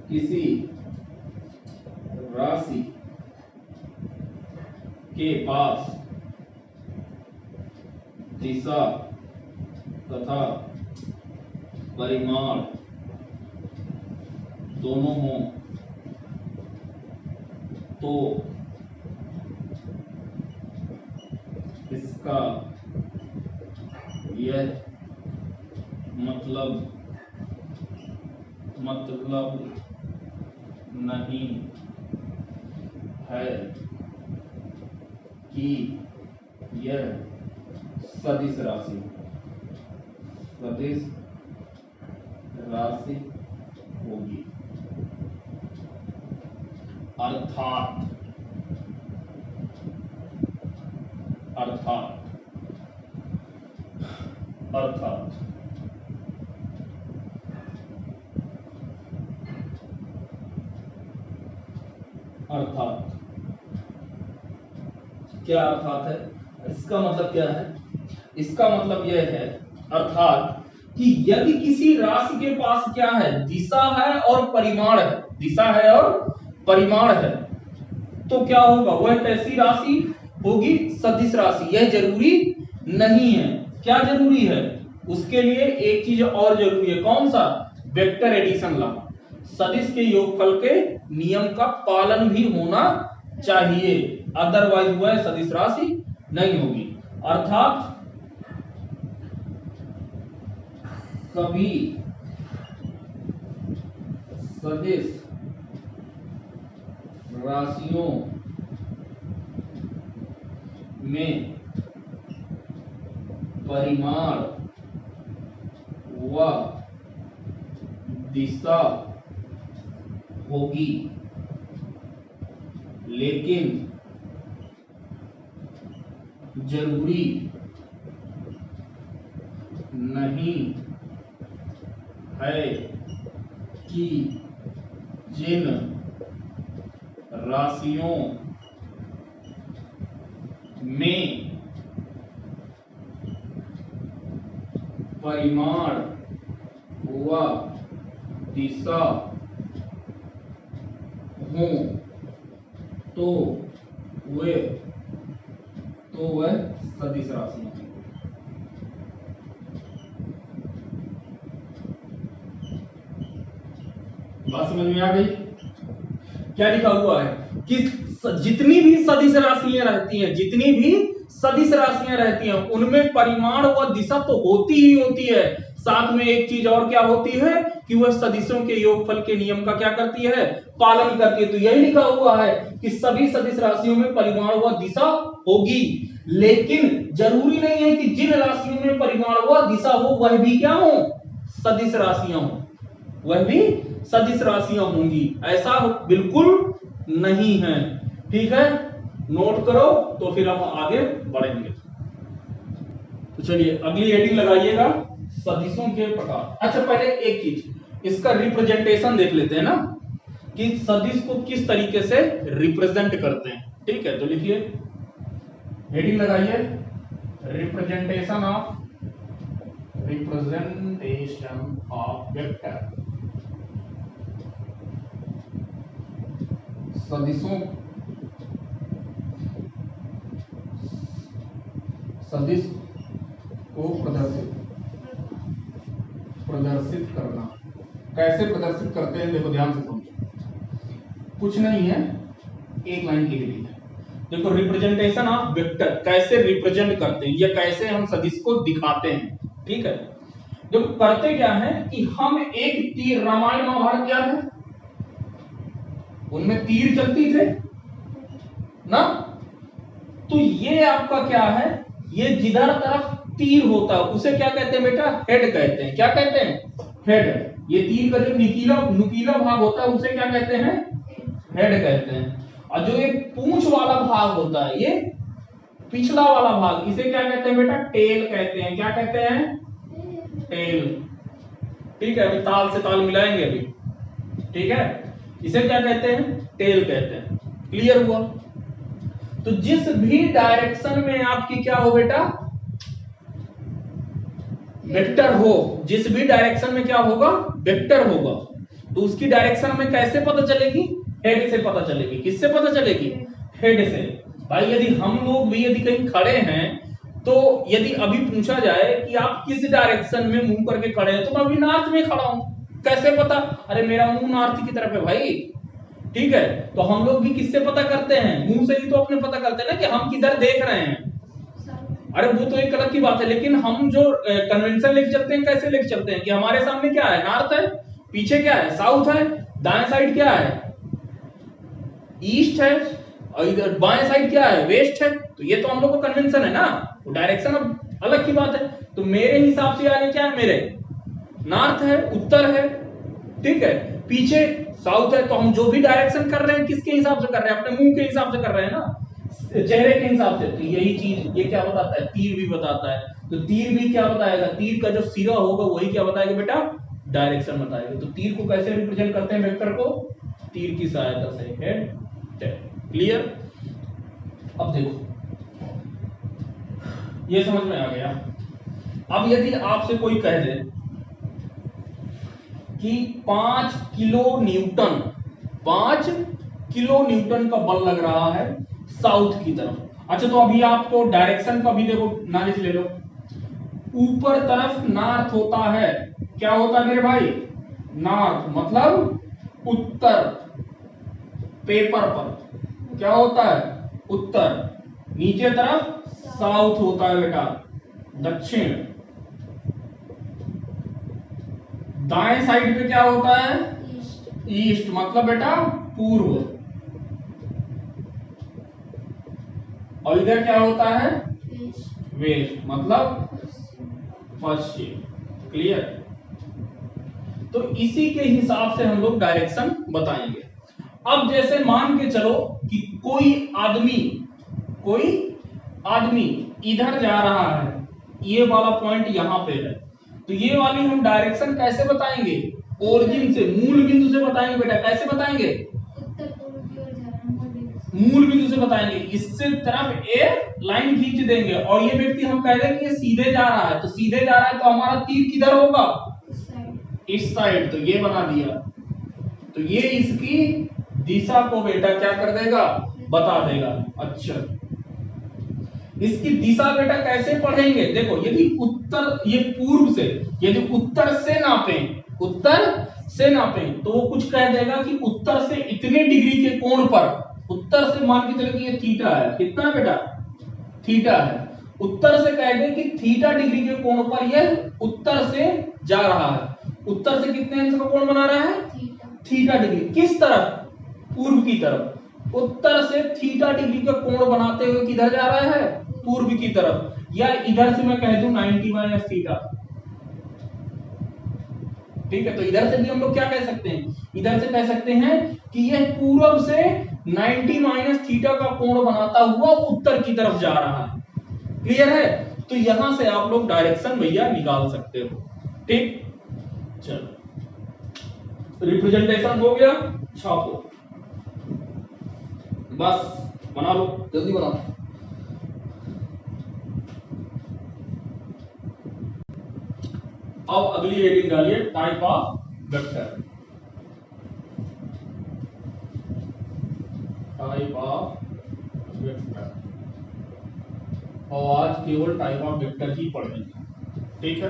किसी राशि के पास दिशा तथा परिमाण दोनों हो तो इसका यह मतलब नहीं है कि यह सदिश राशि होगी। अर्थात क्या अर्थात है? इसका मतलब क्या है? इसका मतलब यह है अर्थात कि यदि किसी राशि के पास क्या है, दिशा है और परिमाण है, दिशा है और परिमाण है, तो क्या होगा? वह कैसी राशि होगी? सदिश राशि। यह जरूरी नहीं है। क्या जरूरी है? उसके लिए एक चीज और जरूरी है। कौन सा? Vector addition law. सदिश के योगफल के नियम का पालन भी होना चाहिए, अदरवाइज वह सदिश राशि नहीं होगी। अर्थात सभी सदिश राशियों में परिमाण व दिशा होगी, लेकिन जरूरी नहीं है कि जिन राशियों में परिमाण व दिशा हो तो वह सदिश राशि है। बात समझ में आ गई? क्या लिखा हुआ है कि जितनी भी सदिश राशियां रहती हैं, उनमें परिमाण व दिशा तो होती ही होती है। साथ में एक चीज और क्या होती है कि वह सदिशों के योगफल के नियम का क्या करती है? पालन करती है। तो यही लिखा हुआ है कि सभी सदिश राशियों में परिमाण व दिशा होगी, लेकिन जरूरी नहीं है कि जिन राशियों में परिमाण व दिशा हो वह भी क्या हो? सदिश राशियां हो, वह भी सदिश राशियां होंगी, ऐसा बिल्कुल नहीं है। ठीक है, नोट करो तो फिर हम आगे बढ़ेंगे। तो चलिए अगली हेडिंग लगाइएगा, सदिशों के प्रकार। अच्छा, पहले एक चीज, इसका रिप्रेजेंटेशन देख लेते हैं ना, कि सदिश को किस तरीके से रिप्रेजेंट करते हैं। ठीक है, तो लिखिए, हेडिंग लगाइए, रिप्रेजेंटेशन ऑफ वेक्टर। सदिश को प्रदर्शित करना। कैसे प्रदर्शित करते हैं? देखो ध्यान से समझो, कुछ नहीं है, एक लाइन की हेडिंग है। देखो, रिप्रेजेंटेशन ऑफ वेक्टर, कैसे रिप्रेजेंट करते हैं या कैसे हम सदिश को दिखाते हैं। ठीक है, देखो करते क्या है कि हम एक तीर, रामायण महाभारत याद है, उनमें तीर चलती थे ना, तो ये आपका क्या है, ये जिधर तरफ तीर होता है उसे क्या कहते हैं बेटा? हेड कहते हैं। क्या कहते हैं? हेड। ये तीर का जो नुकीला भाग होता है उसे क्या कहते हैं? हेड कहते हैं। और जो ये पूंछ वाला भाग होता है, ये पिछला वाला भाग, इसे क्या कहते हैं बेटा? टेल कहते हैं। क्या कहते हैं? टेल। ठीक है, अभी ताल से ताल मिलाएंगे अभी। ठीक है, इसे क्या कहते हैं? टेल कहते हैं। क्लियर हुआ? तो जिस भी डायरेक्शन में आपकी क्या हो बेटा? वेक्टर हो, जिस भी डायरेक्शन में क्या होगा? वेक्टर होगा, तो उसकी डायरेक्शन में कैसे पता चलेगी? हेड से पता चलेगी। किससे पता चलेगी? हेड से। भाई यदि हम लोग भी यदि कहीं खड़े हैं तो यदि अभी पूछा जाए कि आप किस डायरेक्शन में मुंह करके खड़े हैं, तो मैं अभी नॉर्थ में खड़ा हूं। कैसे पता? अरे मेरा मुंह नॉर्थ की तरफ है भाई। ठीक है, तो हम लोग भी किससे पता करते हैं? मुंह से ही तो अपने पता करते हैं ना कि हम किधर देख रहे हैं। अरे वो तो एक अलग की बात है, लेकिन हम जो कन्वेंशन लेके चलते हैं, कैसे लेके चलते हैं कि हमारे सामने क्या है? नॉर्थ है, पीछे क्या है? साउथ है, दाएं साइड क्या है? ईस्ट है, और इधर बाएं साइड क्या है? वेस्ट है। तो ये तो हम लोग का कन्वेंशन है ना, तो डायरेक्शन अब अलग की बात है। तो मेरे हिसाब से आगे क्या है? मेरे नॉर्थ है, उत्तर है, ठीक है, पीछे साउथ है। तो हम जो भी डायरेक्शन कर रहे हैं किसके हिसाब से कर रहे हैं? अपने मुंह के हिसाब से कर रहे हैं ना, चेहरे के हिसाब से। तो यही चीज ये क्या बताता है? तीर भी बताता है। तो तीर भी क्या बताएगा? तीर का जो सिरा होगा वही क्या बताएगा बेटा? डायरेक्शन बताएगा। तो तीर को कैसे रिप्रेजेंट करते हैं वेक्टर को? तीर की सहायता से, हेड टेल। क्लियर? अब देखो, ये समझ में आ गया। अब यदि आपसे कोई कह दे कि 5 किलो न्यूटन, 5 किलो न्यूटन का बल लग रहा है साउथ की तरफ। अच्छा, तो अभी आपको डायरेक्शन का भी देखो नॉलेज ले लो। ऊपर तरफ नॉर्थ होता है, क्या होता है मेरे भाई? नॉर्थ मतलब उत्तर। पेपर पर क्या होता है? उत्तर। नीचे तरफ साउथ होता है बेटा, दक्षिण। दाएं साइड पे क्या होता है? ईस्ट मतलब बेटा पूर्व। और इधर क्या होता है? वेस्ट मतलब पश्चिम। क्लियर? तो इसी के हिसाब से हम लोग डायरेक्शन बताएंगे। अब जैसे मान के चलो कि कोई आदमी इधर जा रहा है, ये वाला पॉइंट यहां पे है, तो ये वाली हम डायरेक्शन कैसे बताएंगे? ओरिजिन से, मूल बिंदु से बताएंगे बेटा। कैसे बताएंगे? उत्तर पूर्व की ओर जा रहा है, मूल बिंदु से बताएंगे। इससे तरफ ए लाइन खींच देंगे और ये व्यक्ति हम कह रहे हैं कि ये सीधे जा रहा है, तो सीधे जा रहा है तो हमारा तीर किधर होगा? इस साइड। तो ये बना दिया, तो ये इसकी दिशा को बेटा क्या कर देगा? बता देगा। अच्छा, इसकी दिशा बेटा कैसे पढ़ेंगे? देखो, यदि उत्तर, ये पूर्व से, यदि उत्तर से नापें तो वो कुछ कह देगा कि उत्तर से इतने डिग्री के कोण पर, उत्तर से मान के चलो कि ये थीटा है, कितना है बेटा? थीटा है। उत्तर से कह दे कि थीटा डिग्री के कोण पर यह उत्तर से जा रहा है। उत्तर से कितने अंश का कोण बना रहा है? Theta degree. किस तरफ? पूर्व की तरफ। उत्तर से थीटा डिग्री का कोण बनाते हुए किधर जा रहा है? पूर्व की तरफ। या इधर से मैं कह दूं 90 माइनस थीटा। ठीक है, तो इधर से भी हम लोग क्या कह सकते हैं? इधर से कह सकते हैं कि यह पूर्व से 90 माइनस थीटा का कोण बनाता हुआ उत्तर की तरफ जा रहा है। क्लियर है? तो यहां से आप लोग डायरेक्शन भैया निकाल सकते हो। ठीक, चलो, रिप्रेजेंटेशन हो गया, छापो, बस बना लो, जल्दी बनाओ। अब अगली हेडिंग डालिए, type of vector. Type of vector. और आज केवल टाइप ऑफ वेक्टर ही पढ़ेंगे, ठीक है?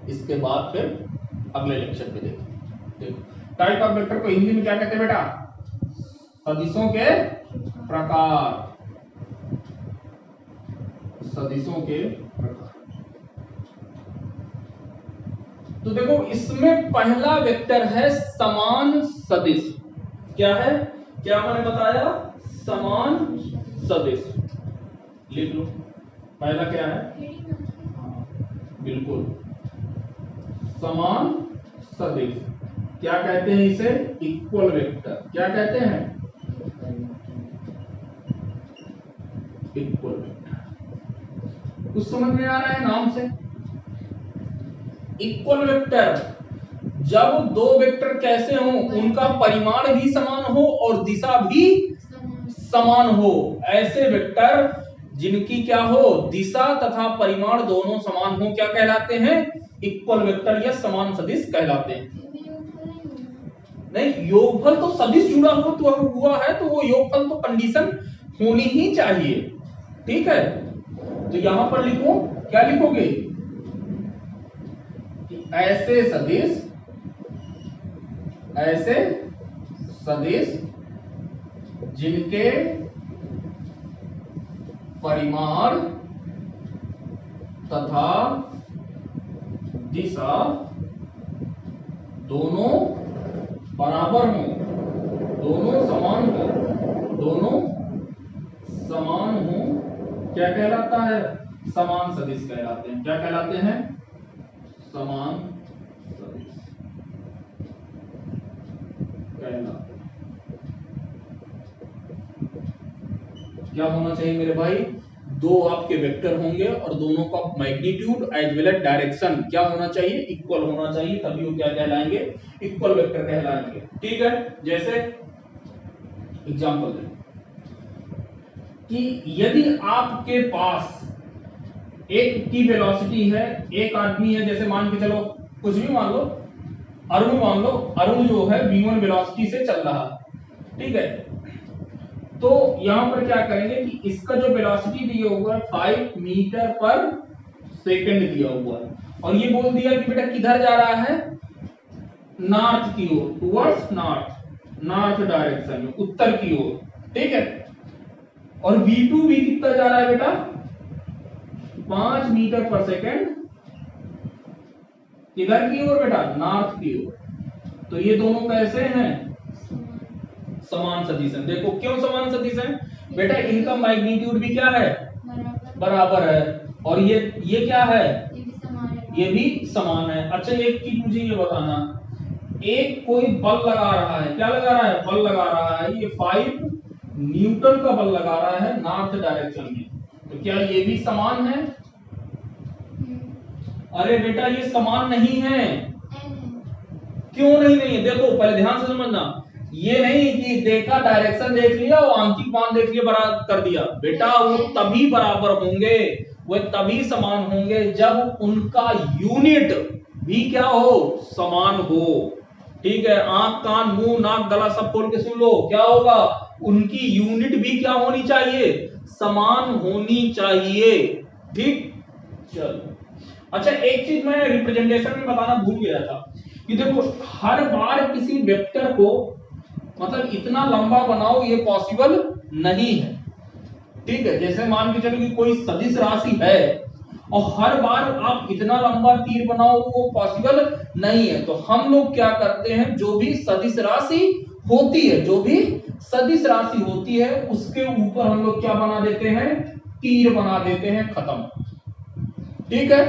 इसके बाद फिर अगले लेक्चर पे देखेंगे। देखो, टाइप ऑफ वेक्टर को हिंदी में क्या कहते हैं बेटा? सदिशों के प्रकार। सदिशों के प्रकार। तो देखो, इसमें पहला वेक्टर है समान सदिश। क्या है? क्या मैंने बताया? समान सदिश। लिख लो, पहला क्या है? हाँ, बिल्कुल, समान सदिश। क्या कहते हैं इसे? Equal vector. क्या कहते हैं? Equal vector. कुछ समझ में आ रहा है नाम से? इक्वल वेक्टर, जब दो वेक्टर कैसे हो, उनका परिमाण भी समान हो और दिशा भी समान हो, ऐसे वेक्टर जिनकी क्या हो? दिशा तथा परिमाण दोनों समान हो, क्या कहलाते हैं? इक्वल वेक्टर या समान सदिश कहलाते हैं। नहीं, योगफल तो सदिश जुड़ा हुआ है तो वो योगफल तो कंडीशन होनी ही चाहिए। ठीक है, तो यहां पर लिखो, क्या लिखोगे कि ऐसे सदिश जिनके परिमाण तथा दिशा दोनों बराबर हो, दोनों समान हो, क्या कहलाता है? समान सदिश कहलाते हैं। क्या कहलाते हैं? समान सदिश कहलाते हैं। क्या होना चाहिए मेरे भाई? दो आपके वेक्टर होंगे और दोनों का magnitude as well as direction क्या होना चाहिए? इक्वल होना चाहिए, तभी वो क्या कहलाएंगे? इक्वल वेक्टर कहलाएंगे। ठीक है, जैसे एग्जांपल दें कि यदि आपके पास एक की वेलोसिटी है, एक आदमी है, जैसे मान के चलो, कुछ भी मान लो, अरुण मान लो, अरुण जो है v1 वेलोसिटी से चल रहा है, ठीक है। तो यहां पर क्या करेंगे कि इसका जो वेलोसिटी दिया हुआ है 5 मीटर पर सेकंड दिया हुआ है, और ये बोल दिया कि बेटा किधर जा रहा है? नॉर्थ की ओर, टुवर्ड्स नॉर्थ डायरेक्शन में, उत्तर की ओर, ठीक है। और v2 भी कितना जा रहा है बेटा? 5 मीटर पर सेकंड किधर की ओर बेटा? नॉर्थ की ओर। तो ये दोनों कैसे हैं? समान सदिश हैं। देखो क्यों समान सदिश हैं बेटा? इनका मैग्नीट्यूड भी क्या है? बराबर है। और ये क्या है? ये भी समान है। अच्छा एक चीज मुझे ये बताना, एक कोई बल लगा रहा है, क्या लगा रहा है? बल लगा रहा है, ये 5 न्यूटन का बल लगा रहा है नॉर्थ डायरेक्शन में, तो क्या ये भी समान है? अरे बेटा ये समान नहीं है। क्यों नहीं है? देखो पहले ध्यान से समझना, ये नहीं कि देखा डायरेक्शन देख लिया और आंशिक मान देख लिया बराबर कर दिया। बेटा वो तभी बराबर होंगे, वो तभी समान होंगे जब उनका यूनिट भी क्या हो? समान हो। ठीक है, आंख कान मुंह नाक गला सब खोल के सुन लो, क्या होगा? उनकी यूनिट भी क्या होनी चाहिए? समान होनी चाहिए। ठीक, चलो। अच्छा एक चीज मैं रिप्रेजेंटेशन में बताना भूल गया था कि देखो हर बार किसी वेक्टर को मतलब इतना लंबा बनाओ ये पॉसिबल नहीं है। ठीक है, जैसे मान के चलो कि कोई सदिश राशि है और हर बार आप इतना लंबा तीर बनाओ वो पॉसिबल नहीं है। तो हम लोग क्या करते हैं, जो भी सदिश राशि होती है, जो भी सदिश राशि होती है उसके ऊपर हम लोग क्या बना देते हैं? तीर बना देते हैं, खत्म। ठीक है,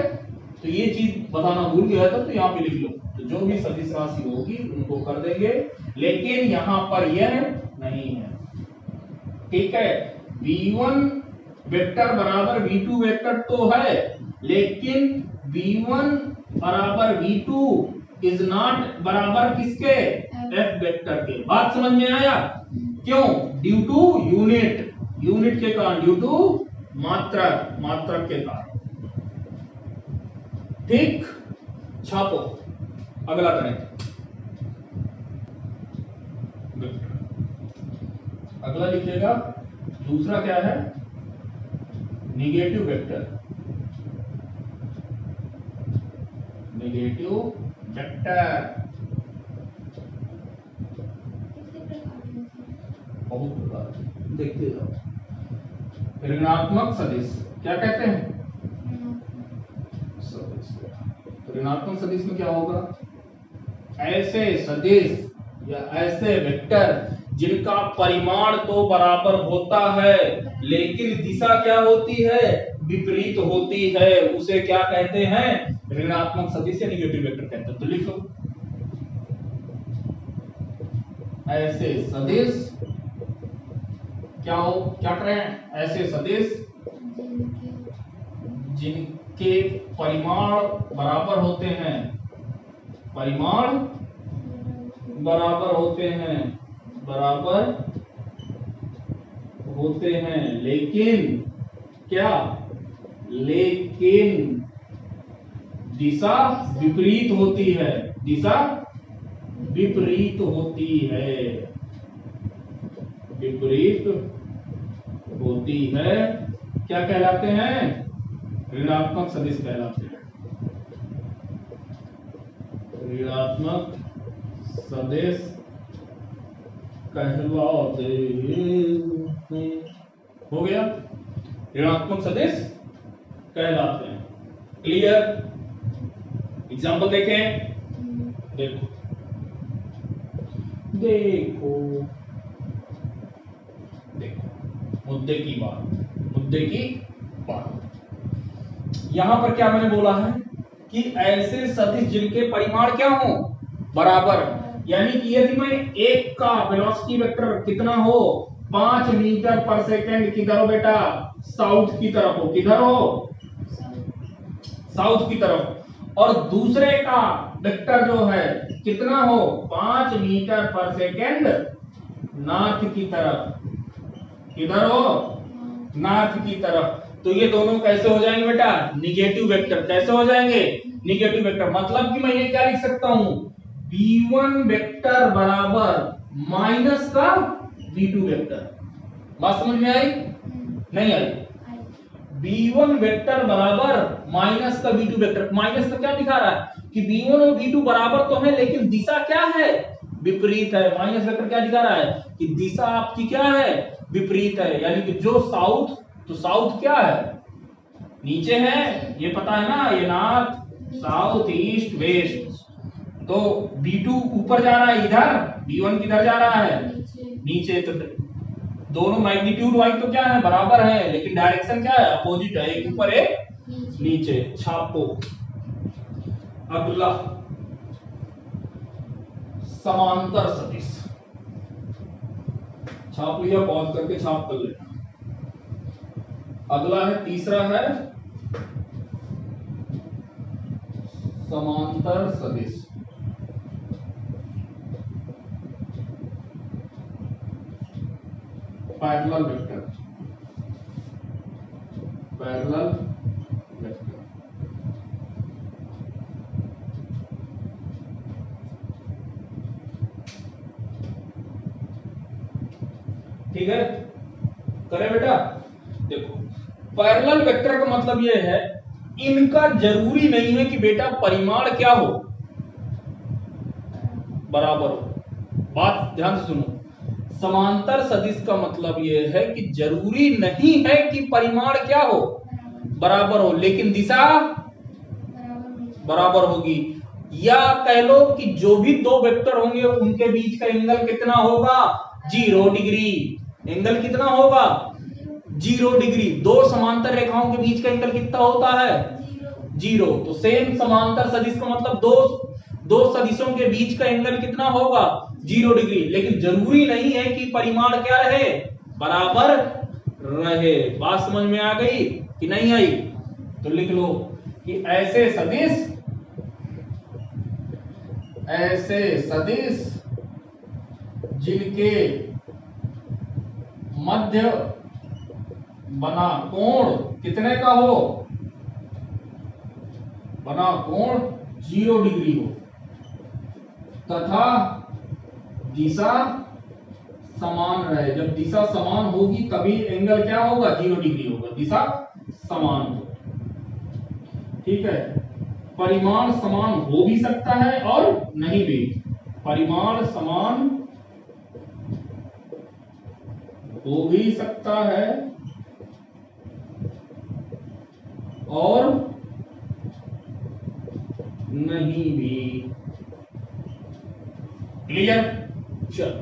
तो ये चीज बताना भूल गया था, तो यहाँ पे लिख लो। तो जो भी सदिश राशि होगी उनको कर देंगे, लेकिन यहां पर यह नहीं है। ठीक है, v1 वेक्टर बराबर v2 वेक्टर तो है, लेकिन v1 बराबर v2 इज नॉट बराबर किसके? f वेक्टर के। बात समझ में आया? क्यों? ड्यू टू यूनिट के कारण, ड्यू टू मात्रक के कारण। ठीक, छापो, अगला करें। अगला लिखिएगा, दूसरा क्या है? Negative vector. बहुत प्रकार, देखते जाओ। ऋणात्मक सदिश क्या कहते हैं? ऋणात्मक सदिश में क्या होगा? ऐसे सदिश या ऐसे वेक्टर जिनका परिमाण तो बराबर होता है लेकिन दिशा क्या होती है? विपरीत होती है, उसे क्या कहते हैं? ऋणात्मक सदिश या नेगेटिव वेक्टर कहते हैं। तो लिख लो, ऐसे सदिश क्या करें? ऐसे सदिश जिनके परिमाण बराबर होते हैं, परिमाण बराबर होते हैं, लेकिन क्या? लेकिन दिशा विपरीत होती है, दिशा विपरीत होती है, विपरीत होती है। क्या कहलाते हैं? ऋणात्मक सदिश कहलाते हैं। ऋणात्मक सदिश कहलाते हैं। हो गया, ऋणात्मक सदिश कहलाते हैं। क्लियर? एग्जाम्पल देखें। देखो देखो देखो, मुद्दे की बात यहां पर क्या मैंने बोला है कि ऐसे सदिश जिनके परिमाण क्या हो, बराबर। यानी कि यदि मैं एक का वेलोसिटी वेक्टर कितना हो, 5 मीटर पर सेकंड, किधर हो बेटा, साउथ की तरफ हो, किधर हो, साउथ की तरफ, और दूसरे का वेक्टर जो है कितना हो, 5 मीटर पर सेकंड नॉर्थ की तरफ, किधर हो, नॉर्थ की तरफ, तो ये दोनों कैसे हो जाएंगे बेटा, निगेटिव वेक्टर। कैसे हो जाएंगे, निगेटिव वेक्टर। मतलब कि मैं ये क्या लिख सकता हूं, v1 वेक्टर बराबर माइनस का v2 वेक्टर। बात समझ में आई, नहीं आई? v1 वेक्टर बराबर माइनस का v2 वेक्टर। माइनस का क्या दिखा रहा है कि v1 और v2 बराबर तो है, लेकिन दिशा क्या है, विपरीत है। माइनस वेक्टर क्या दिखा रहा है कि दिशा आपकी क्या है, विपरीत है। यानी कि जो साउथ, तो साउथ क्या है, नीचे है, ये पता है ना, ये नॉर्थ, साउथ, ईस्ट, वेस्ट। तो v2 ऊपर जा रहा है इधर, v1 किधर जा रहा है, नीचे। तो दोनों मैग्नीट्यूड वाइज तो क्या है, बराबर है, लेकिन डायरेक्शन क्या है, अपोजिट है, एक ऊपर एक नीचे। छापो। अगला समांतर सदिश, छाप लिया, पॉज करके छाप कर लेना। अगला है, तीसरा है समांतर सदिश। Parallel vector, parallel vector. ठीक है, करें बेटा। देखो, पैरेलल वेक्टर का मतलब यह है, इनका जरूरी नहीं है कि बेटा परिमाण क्या हो, बराबर हो। बात ध्यान से सुनो, समांतर सदिश का मतलब यह है कि जरूरी नहीं है कि परिमाण क्या हो, बराबर हो, लेकिन दिशा बराबर होगी। या कह लो कि जो भी दो वेक्टर होंगे उनके बीच का एंगल कितना होगा, 0 डिग्री। एंगल कितना होगा, 0 डिग्री। दो समांतर रेखाओं के बीच का एंगल कितना होता है, 0। तो सेम समांतर सदिश का मतलब दो सदिशों के बीच का एंगल कितना होगा, 0 डिग्री। लेकिन जरूरी नहीं है कि परिमाण क्या रहे, बराबर रहे। बात समझ में आ गई कि नहीं आई? तो लिख लो कि ऐसे सदिश जिनके मध्य बना कोण कितने का हो, बना कोण 0 डिग्री हो, तथा दिशा समान रहे। जब दिशा समान होगी तभी एंगल क्या होगा, 0 डिग्री होगा, दिशा समान हो। ठीक है, परिमाण समान हो भी सकता है और नहीं भी। परिमाण समान हो भी सकता है और नहीं भी। क्लियर? चलो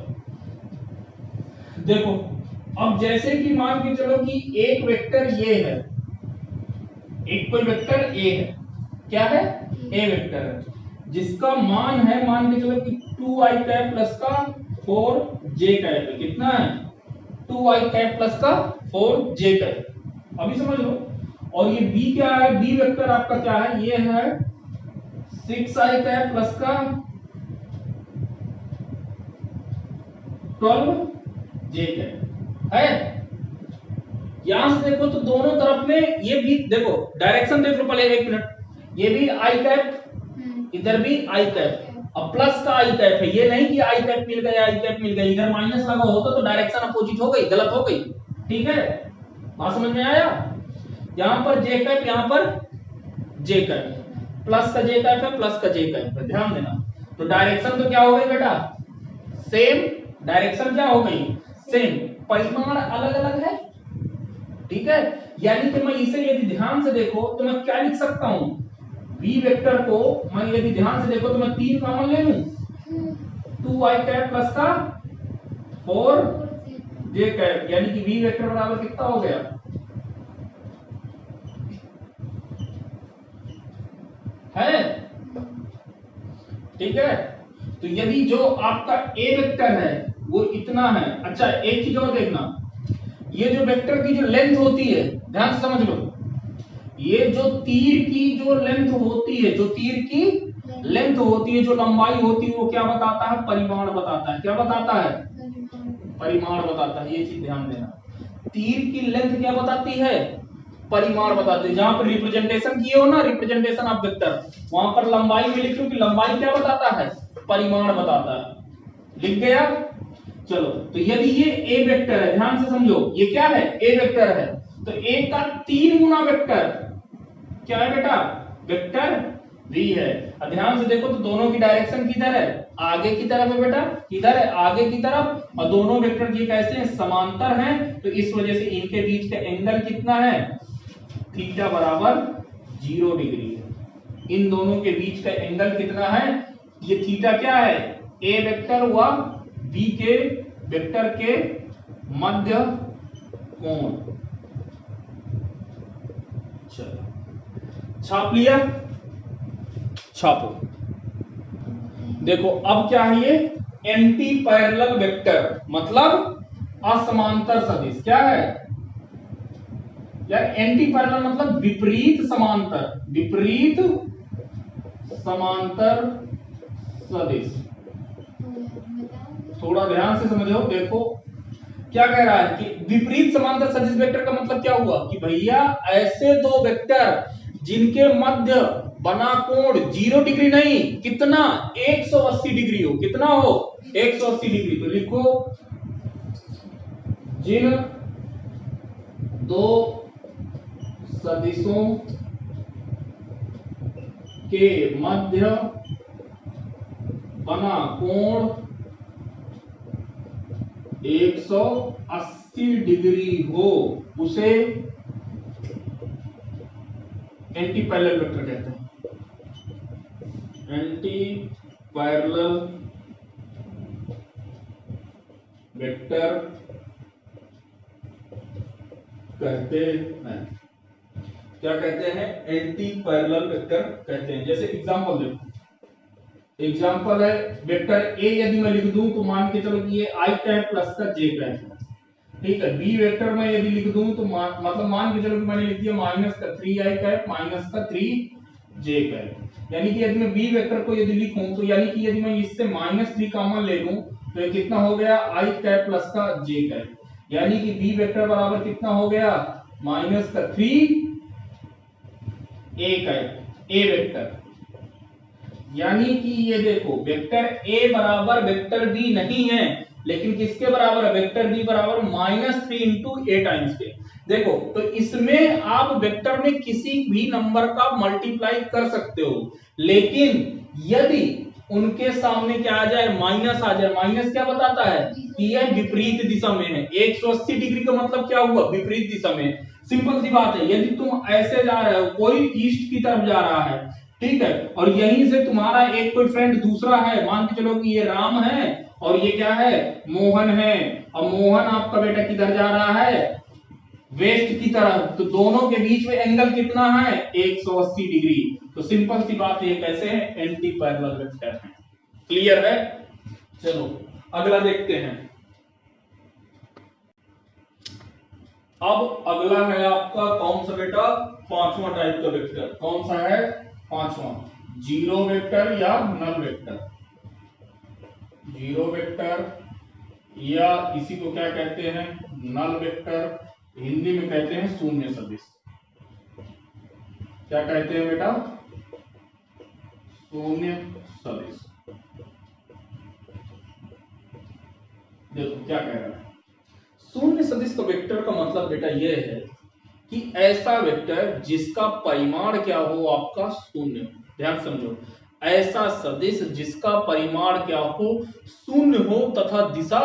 देखो, अब जैसे कि मान के चलो कि एक वेक्टर ये है, एक कोई वेक्टर ए है, क्या है, ए वेक्टर है, जिसका मान है, मान के चलो कि 2i कैप प्लस का 4j कैप है। कितना है, 2i कैप प्लस का 4j कैप। अभी समझ लो। और ये b क्या है, b वेक्टर आपका क्या है, ये है 6i कैप प्लस का 12j कैप है। यहां से देखो तो दोनों तरफ में ये भी देखो, डायरेक्शन देख लो पहले, एक मिनट। ये भी आई कैप, इधर भी आई कैप, अब प्लस का आई कैप है। ये नहीं कि आई कैप मिल गया, आई कैप मिल गई, इधर माइनस लगा होता तो डायरेक्शन अपोजिट हो गई, गलत हो गई। ठीक है, बात समझ में आया? यहां पर जे कैप, यहां पर जे कैप, प्लस का जे कैप है, प्लस का जे कैप है, ध्यान देना। तो डायरेक्शन तो क्या हो गई बेटा, सेम। डायरेक्शन क्या हो गई, सेम। परिमाण अलग अलग है, ठीक है। यानी कि मैं इसे यदि ध्यान से देखो तो मैं क्या लिख सकता हूं, v वेक्टर को मैं यदि ध्यान से देखो तो मैं 3 कॉमन ले लूं, 2i कैप प्लस का 4j कैप, यानी कि v वेक्टर बराबर कितना हो गया, है, ठीक है। तो यदि जो आपका a वेक्टर है वो इतना है। अच्छा एक चीज और देखना, ये जो वेक्टर की जो लेंथ होती है, ध्यान से समझ लो, ये जो तीर की जो लेंथ होती है, जो तीर की लेंथ होती है, जो लंबाई होती है, वो क्या बताता है, परिमाण बताता है। क्या बताता है, परिमाण बताता है। ये चीज ध्यान देना, तीर की लेंथ क्या बताती है, परिमाण बताती है। जहां पर रिप्रेजेंटेशन किए हो ना, रिप्रेजेंटेशन ऑफ वेक्टर, वहां पर लंबाई में लिखो कि लंबाई क्या बताता है, परिमाण बताता है। लिख गया। चलो तो यदि ये ए वेक्टर है, ध्यान से समझो, ये क्या है, ए वेक्टर है, तो ए का 3 गुना वेक्टर क्या है बेटा, वेक्टर v है। अब ध्यान से देखो तो दोनों की डायरेक्शन किधर है, आगे की तरफ है बेटा, किधर है, आगे की तरफ। और दोनों वेक्टर ये कैसे हैं, समांतर हैं, तो इस वजह से इनके बीच का एंगल कितना है, थीटा बराबर 0 डिग्री है। इन दोनों के बीच का एंगल कितना है, ये थीटा क्या है, ए वेक्टर व बी के वेक्टर के मध्य कोण। चलो छाप लिया, छापो। देखो अब क्या है ये, एंटी पैरेलल वेक्टर, मतलब असमांतर सदिश। क्या है यार, एंटी पैरेलल मतलब विपरीत समांतर, विपरीत समांतर सदिश। थोड़ा ध्यान से समझो, देखो क्या कह रहा है कि विपरीत समांतर सदिश वेक्टर का मतलब क्या हुआ कि भैया ऐसे दो वेक्टर जिनके मध्य बना कोण 0 डिग्री नहीं, कितना, 180 डिग्री हो। कितना हो, 180 डिग्री। तो लिखो, जिन दो सदिशों के मध्य बना कोण 180 डिग्री हो, उसे एंटी पैरेलल वेक्टर कहते हैं। एंटी पैरेलल वेक्टर कहते हैं। क्या कहते हैं, एंटी पैरेलल वेक्टर कहते हैं। जैसे एग्जांपल देखो, एग्जांपल है वेक्टर ए, यदि मैं लिख दूं तो मान के चलो कि ये आई कैप प्लस का जे कैप है, ठीक है। बी वेक्टर में यदि लिख दूं तो मतलब मान के चलो कि मैंने लिख दिया माइनस का 3i कैप माइनस का 3j कैप। यानी कि यदि मैं बी वेक्टर को यदि लिखूं तो यानी कि यदि मैं इससे -3 कॉमन ले लूं तो ये कितना हो गया, i कैप प्लस का j कैप। यानी कि बी वेक्टर बराबर कितना हो गया, माइनस का 3 a कैप, ए वेक्टर। यानी कि ये देखो वेक्टर a बराबर वेक्टर b नहीं है, लेकिन किसके बराबर है, वेक्टर b बराबर -3 इंटू ए टाइम्स के। देखो तो इसमें आप वेक्टर में किसी भी नंबर का मल्टीप्लाई कर सकते हो, लेकिन यदि उनके सामने क्या आ जाए, माइनस आ जाए। माइनस क्या बताता है कि यह विपरीत दिशा में है। 180 डिग्री का मतलब क्या हुआ, विपरीत दिशा में। सिंपल सी बात है, यदि तुम ऐसे जा रहे हो, कोई ईस्ट की तरफ जा रहा है, ठीक है, और यहीं से तुम्हारा एक कोई फ्रेंड दूसरा है, मान के चलो कि ये राम है और ये क्या है, मोहन है। अब मोहन आपका बेटा किधर जा रहा है, वेस्ट की तरफ, तो दोनों के बीच में एंगल कितना है, 180 डिग्री। तो सिंपल सी बात ये कैसे है, एंटी पैरेलल वेक्टर है। क्लियर है। चलो अगला देखते हैं। अब अगला है आपका कौन सा बेटा, पांचवा टाइप का वेक्टर। कौन सा है, पांचवा, जीरो वेक्टर या नल वेक्टर। जीरो वेक्टर या इसी को क्या कहते हैं, नल वेक्टर, हिंदी में कहते हैं शून्य सदिश। क्या कहते हैं बेटा, शून्य सदिश। देखो क्या कह रहा है, शून्य सदिश का वेक्टर का मतलब बेटा ये है कि ऐसा वेक्टर जिसका परिमाण क्या हो आपका शून्य। ध्यान समझो, ऐसा सदिश जिसका परिमाण क्या हो, शून्य हो तथा दिशा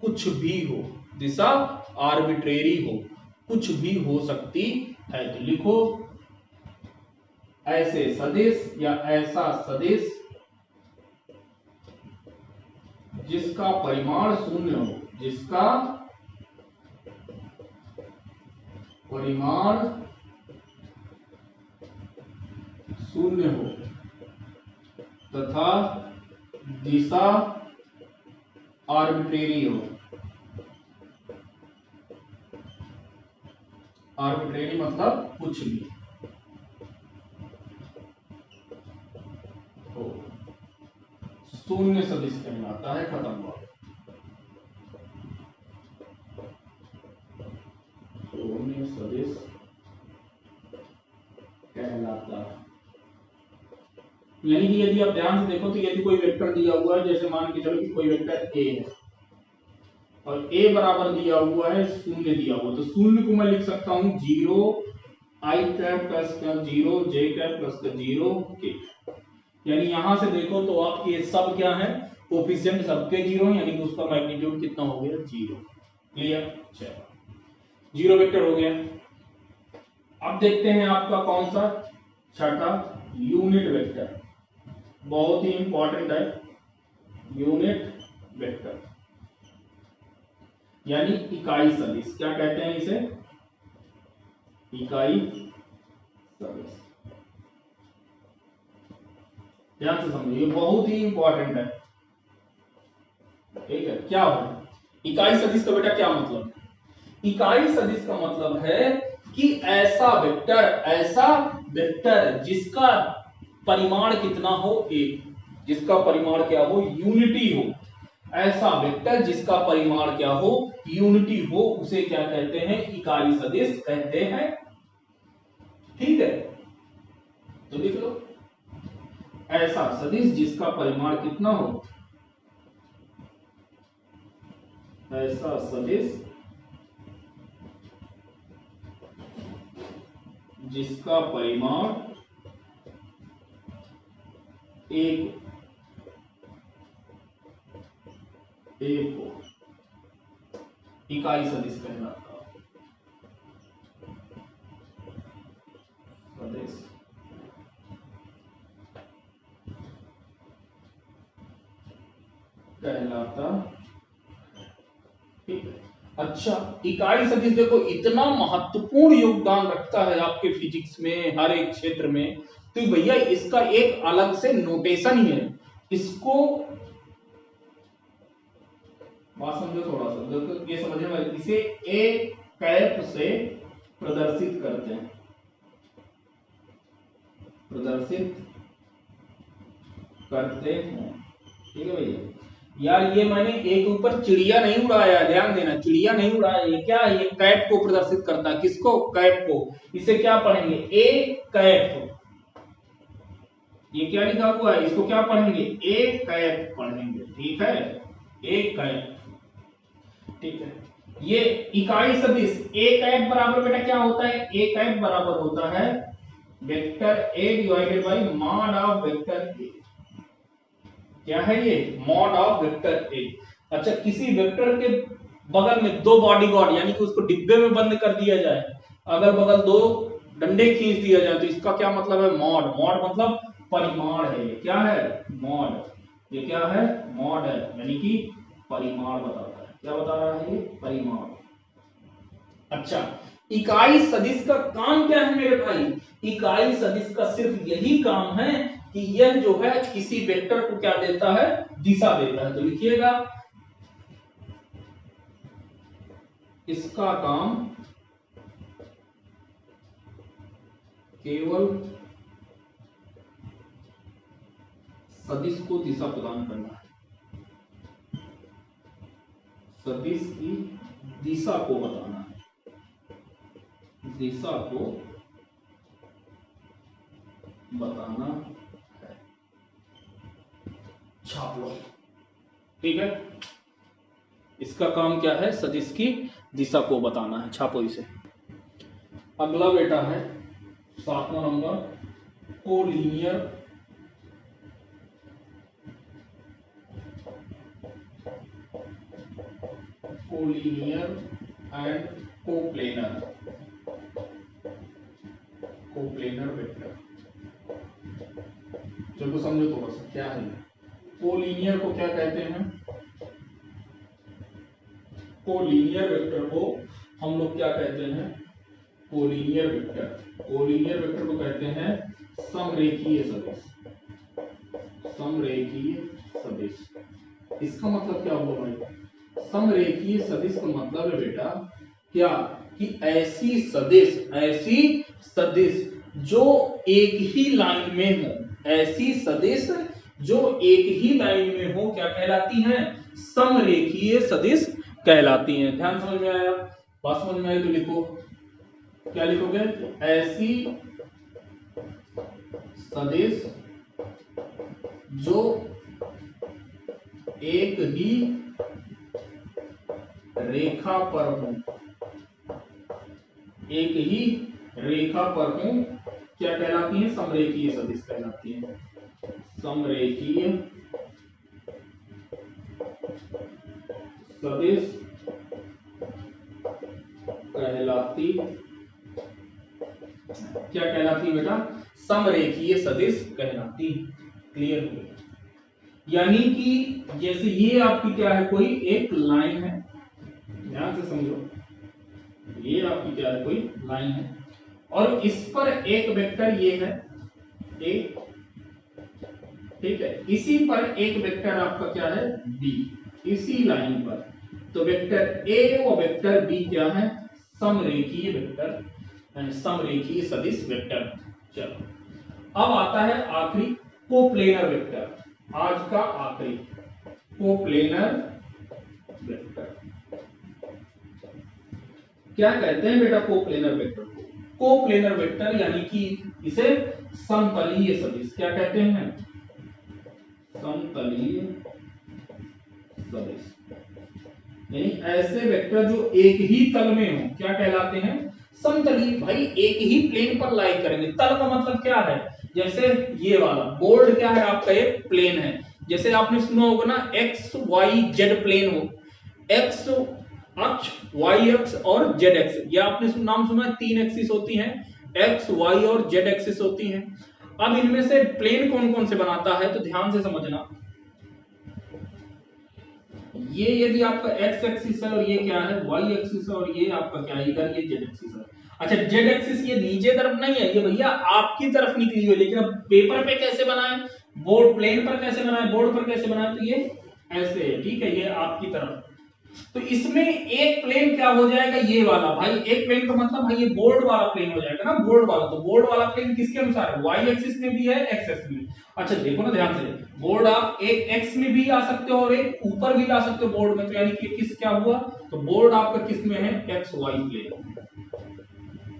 कुछ भी हो, दिशा आर्बिट्रेरी हो, कुछ भी हो सकती है। तो लिखो ऐसे सदिश या ऐसा सदिश जिसका परिमाण शून्य हो, जिसका परिमाण शून्य हो तथा दिशा आर्बिट्रेरी हो। आर्बिट्रेरी मतलब कुछ भी हो, शून्य सदिश कहलाता है। खत्म हुआ। शून्य सदिश कहलाता है। यानी कि यदि आप ध्यान से देखो तो यदि कोई वेक्टर दिया हुआ है, जैसे मान के चलो कि कोई वेक्टर ए है और ए बराबर दिया हुआ है शून्य दिया हुआ, तो शून्य को मैं लिख सकता हूं 0 i कैप प्लस का 0 j कैप प्लस का 0 k। यानी यहां से देखो तो आपके ये सब क्या है, कोफिशिएंट सबके 0 है, यानी कि उसका मैग्नीट्यूड कितना हो गया 0। क्लियर, चलो 0 वेक्टर हो गया। अब देखते हैं आपका कौन सा छठा, यूनिट वेक्टर। बहुत ही इंपॉर्टेंट है यूनिट वेक्टर, यानी इकाई सदिश। क्या कहते हैं इसे, इकाई सदिश। ध्यान से समझिए, बहुत ही इंपॉर्टेंट है। ठीक है, क्या हो इकाई सदिश का बेटा क्या मतलब है? इकाई सदिश का मतलब है कि ऐसा वेक्टर जिसका परिमाण कितना हो, एक, जिसका परिमाण क्या हो, यूनिटी हो। ऐसा वेक्टर जिसका परिमाण क्या हो, यूनिटी हो, उसे क्या कहते हैं, इकाई सदिश कहते हैं। ठीक है, तो लिख लो ऐसा सदिश जिसका परिमाण कितना हो, ऐसा सदिश जिसका परिमाण एक हो, इकाई सदिश कहलाता है। सदिश कहलाता। ठीक है, अच्छा इकाई सदिश देखो इतना महत्वपूर्ण योगदान रखता है आपके फिजिक्स में, हर एक क्षेत्र में। तो भैया इसका एक अलग से नोटेशन ही है। इसको बात समझो थोड़ा सा, देखो ये समझने वाले, इसे ए कैप से प्रदर्शित करते हैं, प्रदर्शित करते हैं। ठीक है भैया, यार ये मैंने एक ऊपर चिड़िया नहीं उड़ाया, ध्यान देना, चिड़िया नहीं उड़ाया। ये क्या है, ये कैप को प्रदर्शित करता है। किसको, कैप को। इसे क्या पढ़ेंगे, ए कैप। ये क्या लिखा हुआ है, इसको क्या पढ़ेंगे, ए कैप पढ़ेंगे। ठीक है, ए कैप। ठीक है, ये इकाई सदिश ए कैप बराबर बेटा क्या होता है, ए कैप बराबर होता है vector A divided by mod of vector A. क्या है ये, मॉड ऑफ वेक्टर ए। अच्छा, किसी वेक्टर के बगल में दो बॉडीगार्ड, यानी कि उसको डिब्बे में बंद कर दिया जाए, अगल बगल दो डंडे खींच दिया जाए, तो इसका क्या मतलब है, मॉड। मॉड मतलब परिमाण है। ये क्या है, मॉड। ये क्या है, मॉड है, यानी कि परिमाण बताता है। क्या बता रहा है ये, परिमाण। अच्छा, इकाई सदिश का काम क्या है मेरे भाई, इकाई सदिश का सिर्फ यही काम है कि यह जो है किसी वेक्टर को क्या देता है, दिशा देता है। तो लिखिएगा इसका काम केवल सदिश को दिशा प्रदान करना है, सदिश की दिशा को बताना है, दिशा को बताना है। छाप लो। ठीक है, इसका काम क्या है, सदिश की दिशा को बताना है। छापो इसे। अगला बेटा है 7वां number, collinear and coplanar vector. चलो समझो थोड़ा सा क्या है। कोलिनियर को क्या कहते हैं? कोलिनियर वेक्टर को हम लोग क्या कहते हैं? कोलिनियर वेक्टर को कहते हैं समरेखीय सदिश। इसका मतलब क्या हुआ भाई? समरेखीय सदिश का मतलब है बेटा क्या कि ऐसी सदिश जो एक ही लाइन में हो, ऐसी सदिश जो एक ही लाइन में हो क्या कहलाती हैं? समरेखीय सदिश कहलाती हैं। ध्यान समझ में आया? बात समझ में आई तो लिखो, क्या लिखोगे? ऐसी सदिश जो एक ही रेखा पर हो, क्या कहलाती है? समरेखीय सदिश कहलाती है। समरेखीय सदिश कहलाती, क्या कहलाती बेटा? समरेखीय सदिश कहलाती। क्लियर हो गया? यानी कि जैसे ये आपकी क्या है? कोई एक लाइन है, ध्यान से समझो, ये आपकी क्या है? कोई लाइन है और इस पर एक वेक्टर ये है ए, ठीक है? इसी पर एक वेक्टर आपका क्या है? बी, इसी लाइन पर। तो वेक्टर ए और वेक्टर बी क्या है? समरेखीय वेक्टर, समरेखीय सदिश वेक्टर। चलो अब आता है आखिरी, कोप्लेनर वेक्टर। आज का आखिरी कोप्लेनर वेक्टर। क्या कहते हैं बेटा कोप्लेनर वेक्टर को? कोप्लेनर वेक्टर यानी कि इसे समतलीय सदिश क्या कहते हैं? समतलीय सदिश। यानी ऐसे वेक्टर जो एक ही तल में हो क्या कहलाते हैं? समतलीय। भाई एक ही प्लेन पर लाई करेंगे। तल का मतलब क्या है? जैसे ये वाला बोर्ड क्या है आपका? एक प्लेन है। जैसे आपने सुना होगा ना एक्स वाई जेड प्लेन हो, एक्स अक्ष, वाई अक्ष और जेड एक्स। ये आपने नाम सुना है, 3 एक्सिस होती हैं, एक्स वाई और जेड एक्सिस होती हैं। अब इनमें से प्लेन कौन कौन से बनाता है तो ध्यान से समझना। ये यदि आपका एक्स एक्सिस है और ये क्या है? वाई एक्सिस है और ये आपका क्या है? इधर ये जेड एक्सिस है। अच्छा जेड एक्सिस ये नीचे तरफ नहीं है, ये भैया आपकी तरफ निकली हुई है। लेकिन अब पेपर पे कैसे बनाए? बोर्ड प्लेन पर कैसे बनाए? बोर्ड पर कैसे बनाए? तो ये ऐसे है, ठीक है? ये आपकी तरफ। तो इसमें एक प्लेन क्या हो जाएगा? ये वाला। भाई एक प्लेन का मतलब भाई ये बोर्ड वाला प्लेन हो जाएगा ना, बोर्ड वाला। तो बोर्ड वाला प्लेन किसके अनुसार है? वाई एक्सिस में भी है, एक्स एक्सिस में। अच्छा देखो ना ध्यान से, बोर्ड आप एक एक्स में भी ला सकते हो और एक ऊपर भी ला सकते हो बोर्ड में। तो यानी कि किस क्या हुआ? तो बोर्ड आपका किस में है? एक्स वाई प्लेन,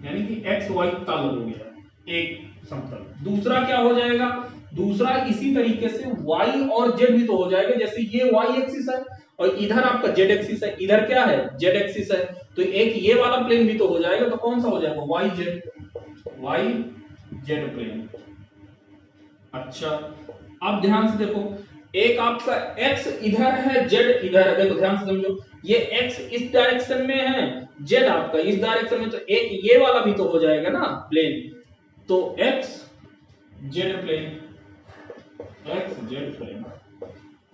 यानी कि एक्स वाई तल हो गया एक समतल। दूसरा क्या हो जाएगा? दूसरा इसी तरीके से वाई और जेड भी तो हो जाएगा। जैसे ये वाई एक्सिस है और इधर आपका जेड एक्सिस है, इधर क्या है? जेड एक्सिस है। तो एक ये वाला प्लेन भी तो हो जाएगा। तो कौन सा हो जाएगा? Y z plane. अच्छा अब ध्यान से देखो, एक आपका x इधर है, z इधर है। देखो ध्यान से समझो, ये x इस डायरेक्शन में है, z आपका इस डायरेक्शन में। तो एक ये वाला भी तो हो जाएगा ना प्लेन। तो x z प्लेन।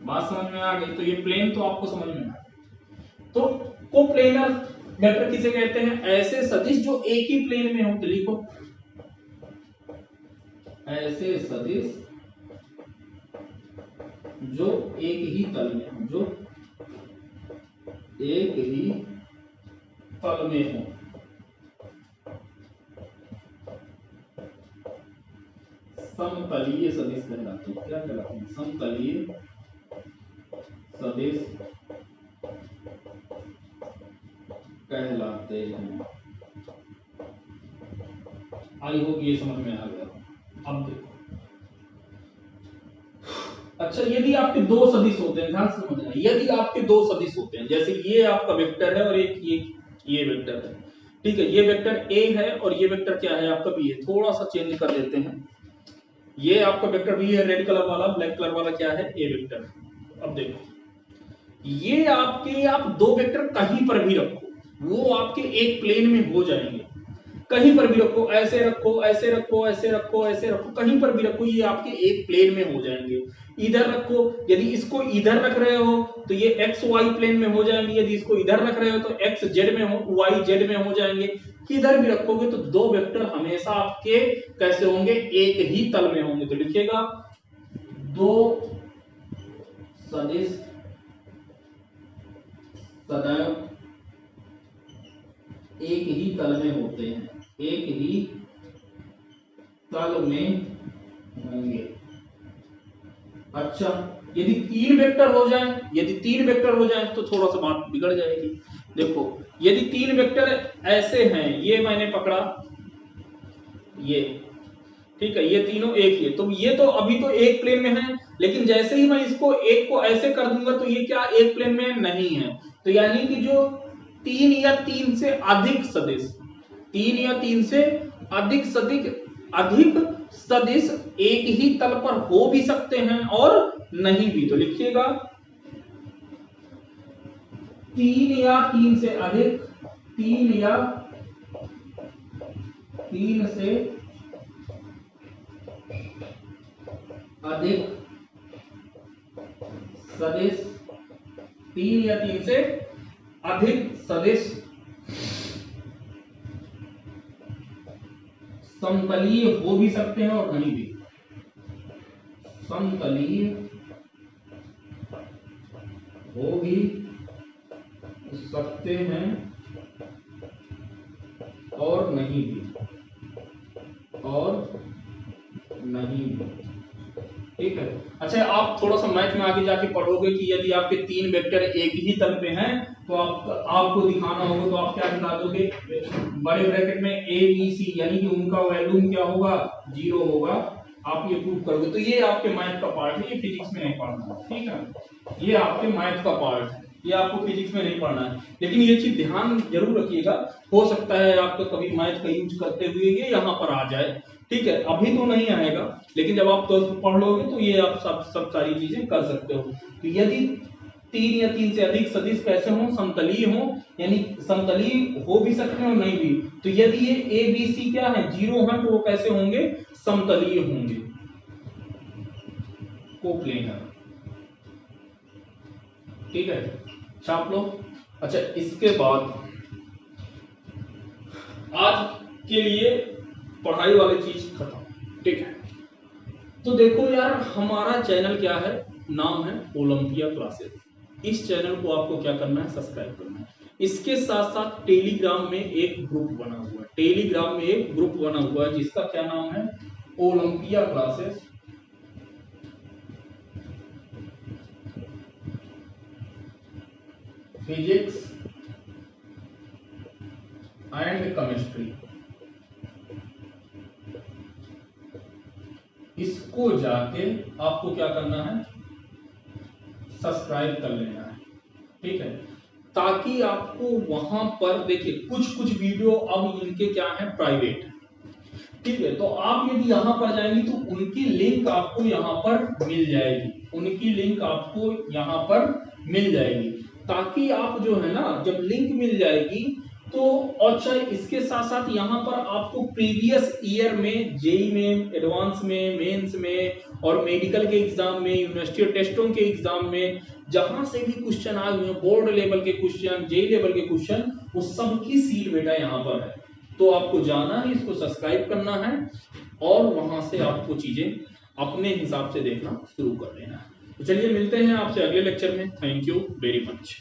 बात समझ में आ गई? तो ये प्लेन तो आपको समझ में आ। तो कोप्लेनर वेक्टर किसे कहते हैं? ऐसे सदिश जो एक ही प्लेन में हो। तो लिखो ऐसे सदिश जो एक ही तल में हो, जो एक ही तल में हो। समतलीय सदिश कहलाते हैं। क्या कहलाते हैं? समतलीय सदिश कहलाते हैं। आई होप ये समझ में आ गया। अब देखो, अच्छा यदि आपके दो सदिश होते हैं, ध्यान से समझना, यदि आपके दो सदिश होते हैं, जैसे ये आपका वेक्टर है और एक ये वेक्टर है, ठीक है, ये वेक्टर ए है और ये वेक्टर क्या है आपका बी है। थोड़ा सा चेंज कर देते हैं, ये आपका वेक्टर बी है, रेड कलर वाला, ब्लैक कलर वाला क्या है ए वेक्टर। अब देखो ये आपके, आप दो वेक्टर कहीं पर भी रखो वो आपके एक प्लेन में हो जाएंगे। कहीं पर भी रखो, ऐसे रखो, ऐसे रखो, ऐसे रखो, ऐसे रखो, कहीं पर भी रखो, ये आपके एक प्लेन में हो जाएंगे। इधर रखो, यदि इसको इधर रख रहे हो तो ये एक्स वाई प्लेन में हो जाएंगे, यदि इसको इधर रख रहे हो तो एक्स जेड में हो, वाई जेड में हो जाएंगे। किधर भी रखोगे तो दो वेक्टर हमेशा आपके कैसे होंगे, एक ही तल में होंगे। तो लिखिएगा दो सदिश सदैव एक ही तल में होते हैं, एक ही तल में होंगे। अच्छा, यदि तीन वेक्टर हो जाए, यदि तीन वेक्टर हो जाए तो थोड़ा सा बात बिगड़ जाएगी। देखो यदि तीन वेक्टर ऐसे हैं, ये मैंने पकड़ा, ये ठीक है, ये तीनों एक ही है, तो ये तो अभी तो एक प्लेन में है, लेकिन जैसे ही मैं इसको एक को ऐसे कर दूंगा तो ये क्या एक प्लेन में नहीं है। तो यानी कि जो तीन या तीन से अधिक सदिश, तीन या तीन से अधिक सदिश एक ही तल पर हो भी सकते हैं और नहीं भी। तो लिखिएगा तीन या तीन से अधिक, तीन या तीन से अधिक सदिश, तीन या तीन से अधिक सदिश समतलीय हो भी सकते हैं और नहीं भी। समतलीय हो भी सकते हैं और नहीं भी, और नहीं भी। ठीक है, अच्छा आप थोड़ा सा मैथ में आगे जाके पढ़ोगे कि यदि आपके तीन वेक्टर एक ही तल पे हैं तो आपको दिखाना होगा, तो आप क्या दिखा दोगे, बड़े ब्रैकेट में ए बी सी, यानी कि उनका वैल्यू क्या होगा, 0 होगा। आप ये प्रूव करोगे, तो ये आपके मैथ का पार्ट है, ये फिजिक्स में नहीं पढ़ना है। ठीक है, ये आपके मैथ का पार्ट है, ये आपको फिजिक्स में नहीं पढ़ना है, लेकिन ये चीज ध्यान जरूर रखिएगा, हो सकता है आपका कभी मैथ का यूज करते हुए ये यहाँ पर आ जाए। ठीक है, अभी तो नहीं आएगा, लेकिन जब आप 12th पढ़ लोगे तो ये आप सब सारी चीजें कर सकते हो। तो यदि तीन या तीन से अधिक सदिश कैसे हो, समतलीय हो, यानी समतलीय हो भी सकते हैं और नहीं भी। तो यदि ये ए बी सी क्या है, 0 है, तो वो कैसे होंगे, समतलीय होंगे, कोप्लेनर। ठीक है, छाप लो। अच्छा, इसके बाद आज के लिए पढ़ाई वाली चीज खत्म। ठीक है, तो देखो यार, हमारा चैनल क्या है, नाम है ओलंपिया क्लासेस। इस चैनल को आपको क्या करना है, सब्सक्राइब करना है। इसके साथ साथ टेलीग्राम में एक ग्रुप बना हुआ है, टेलीग्राम में एक ग्रुप बना हुआ है जिसका क्या नाम है, Olympia classes physics and chemistry. इसको जाके आपको क्या करना है, सब्सक्राइब कर लेना है। ठीक है, ताकि आपको वहां पर देखिए कुछ वीडियो अब इनके क्या है, प्राइवेट है। ठीक है, तो आप यदि यहां पर जाएंगे तो उनकी लिंक आपको यहां पर मिल जाएगी, उनकी लिंक आपको यहां पर मिल जाएगी, ताकि आप जो है ना, जब लिंक मिल जाएगी तो, अच्छा इसके साथ साथ यहाँ पर आपको प्रीवियस ईयर में जेई में, एडवांस में, मेंस में और मेडिकल के एग्जाम में, यूनिवर्सिटी टेस्टों के एग्जाम में जहां से भी क्वेश्चन आए हुए हैं, बोर्ड लेवल के क्वेश्चन, जेई लेवल के क्वेश्चन, वो सब की सीट बेटा यहाँ पर है। तो आपको जाना है, इसको सब्सक्राइब करना है और वहां से आपको चीजें अपने हिसाब से देखना शुरू कर देना है। तो चलिए मिलते हैं आपसे अगले लेक्चर में। Thank you very much.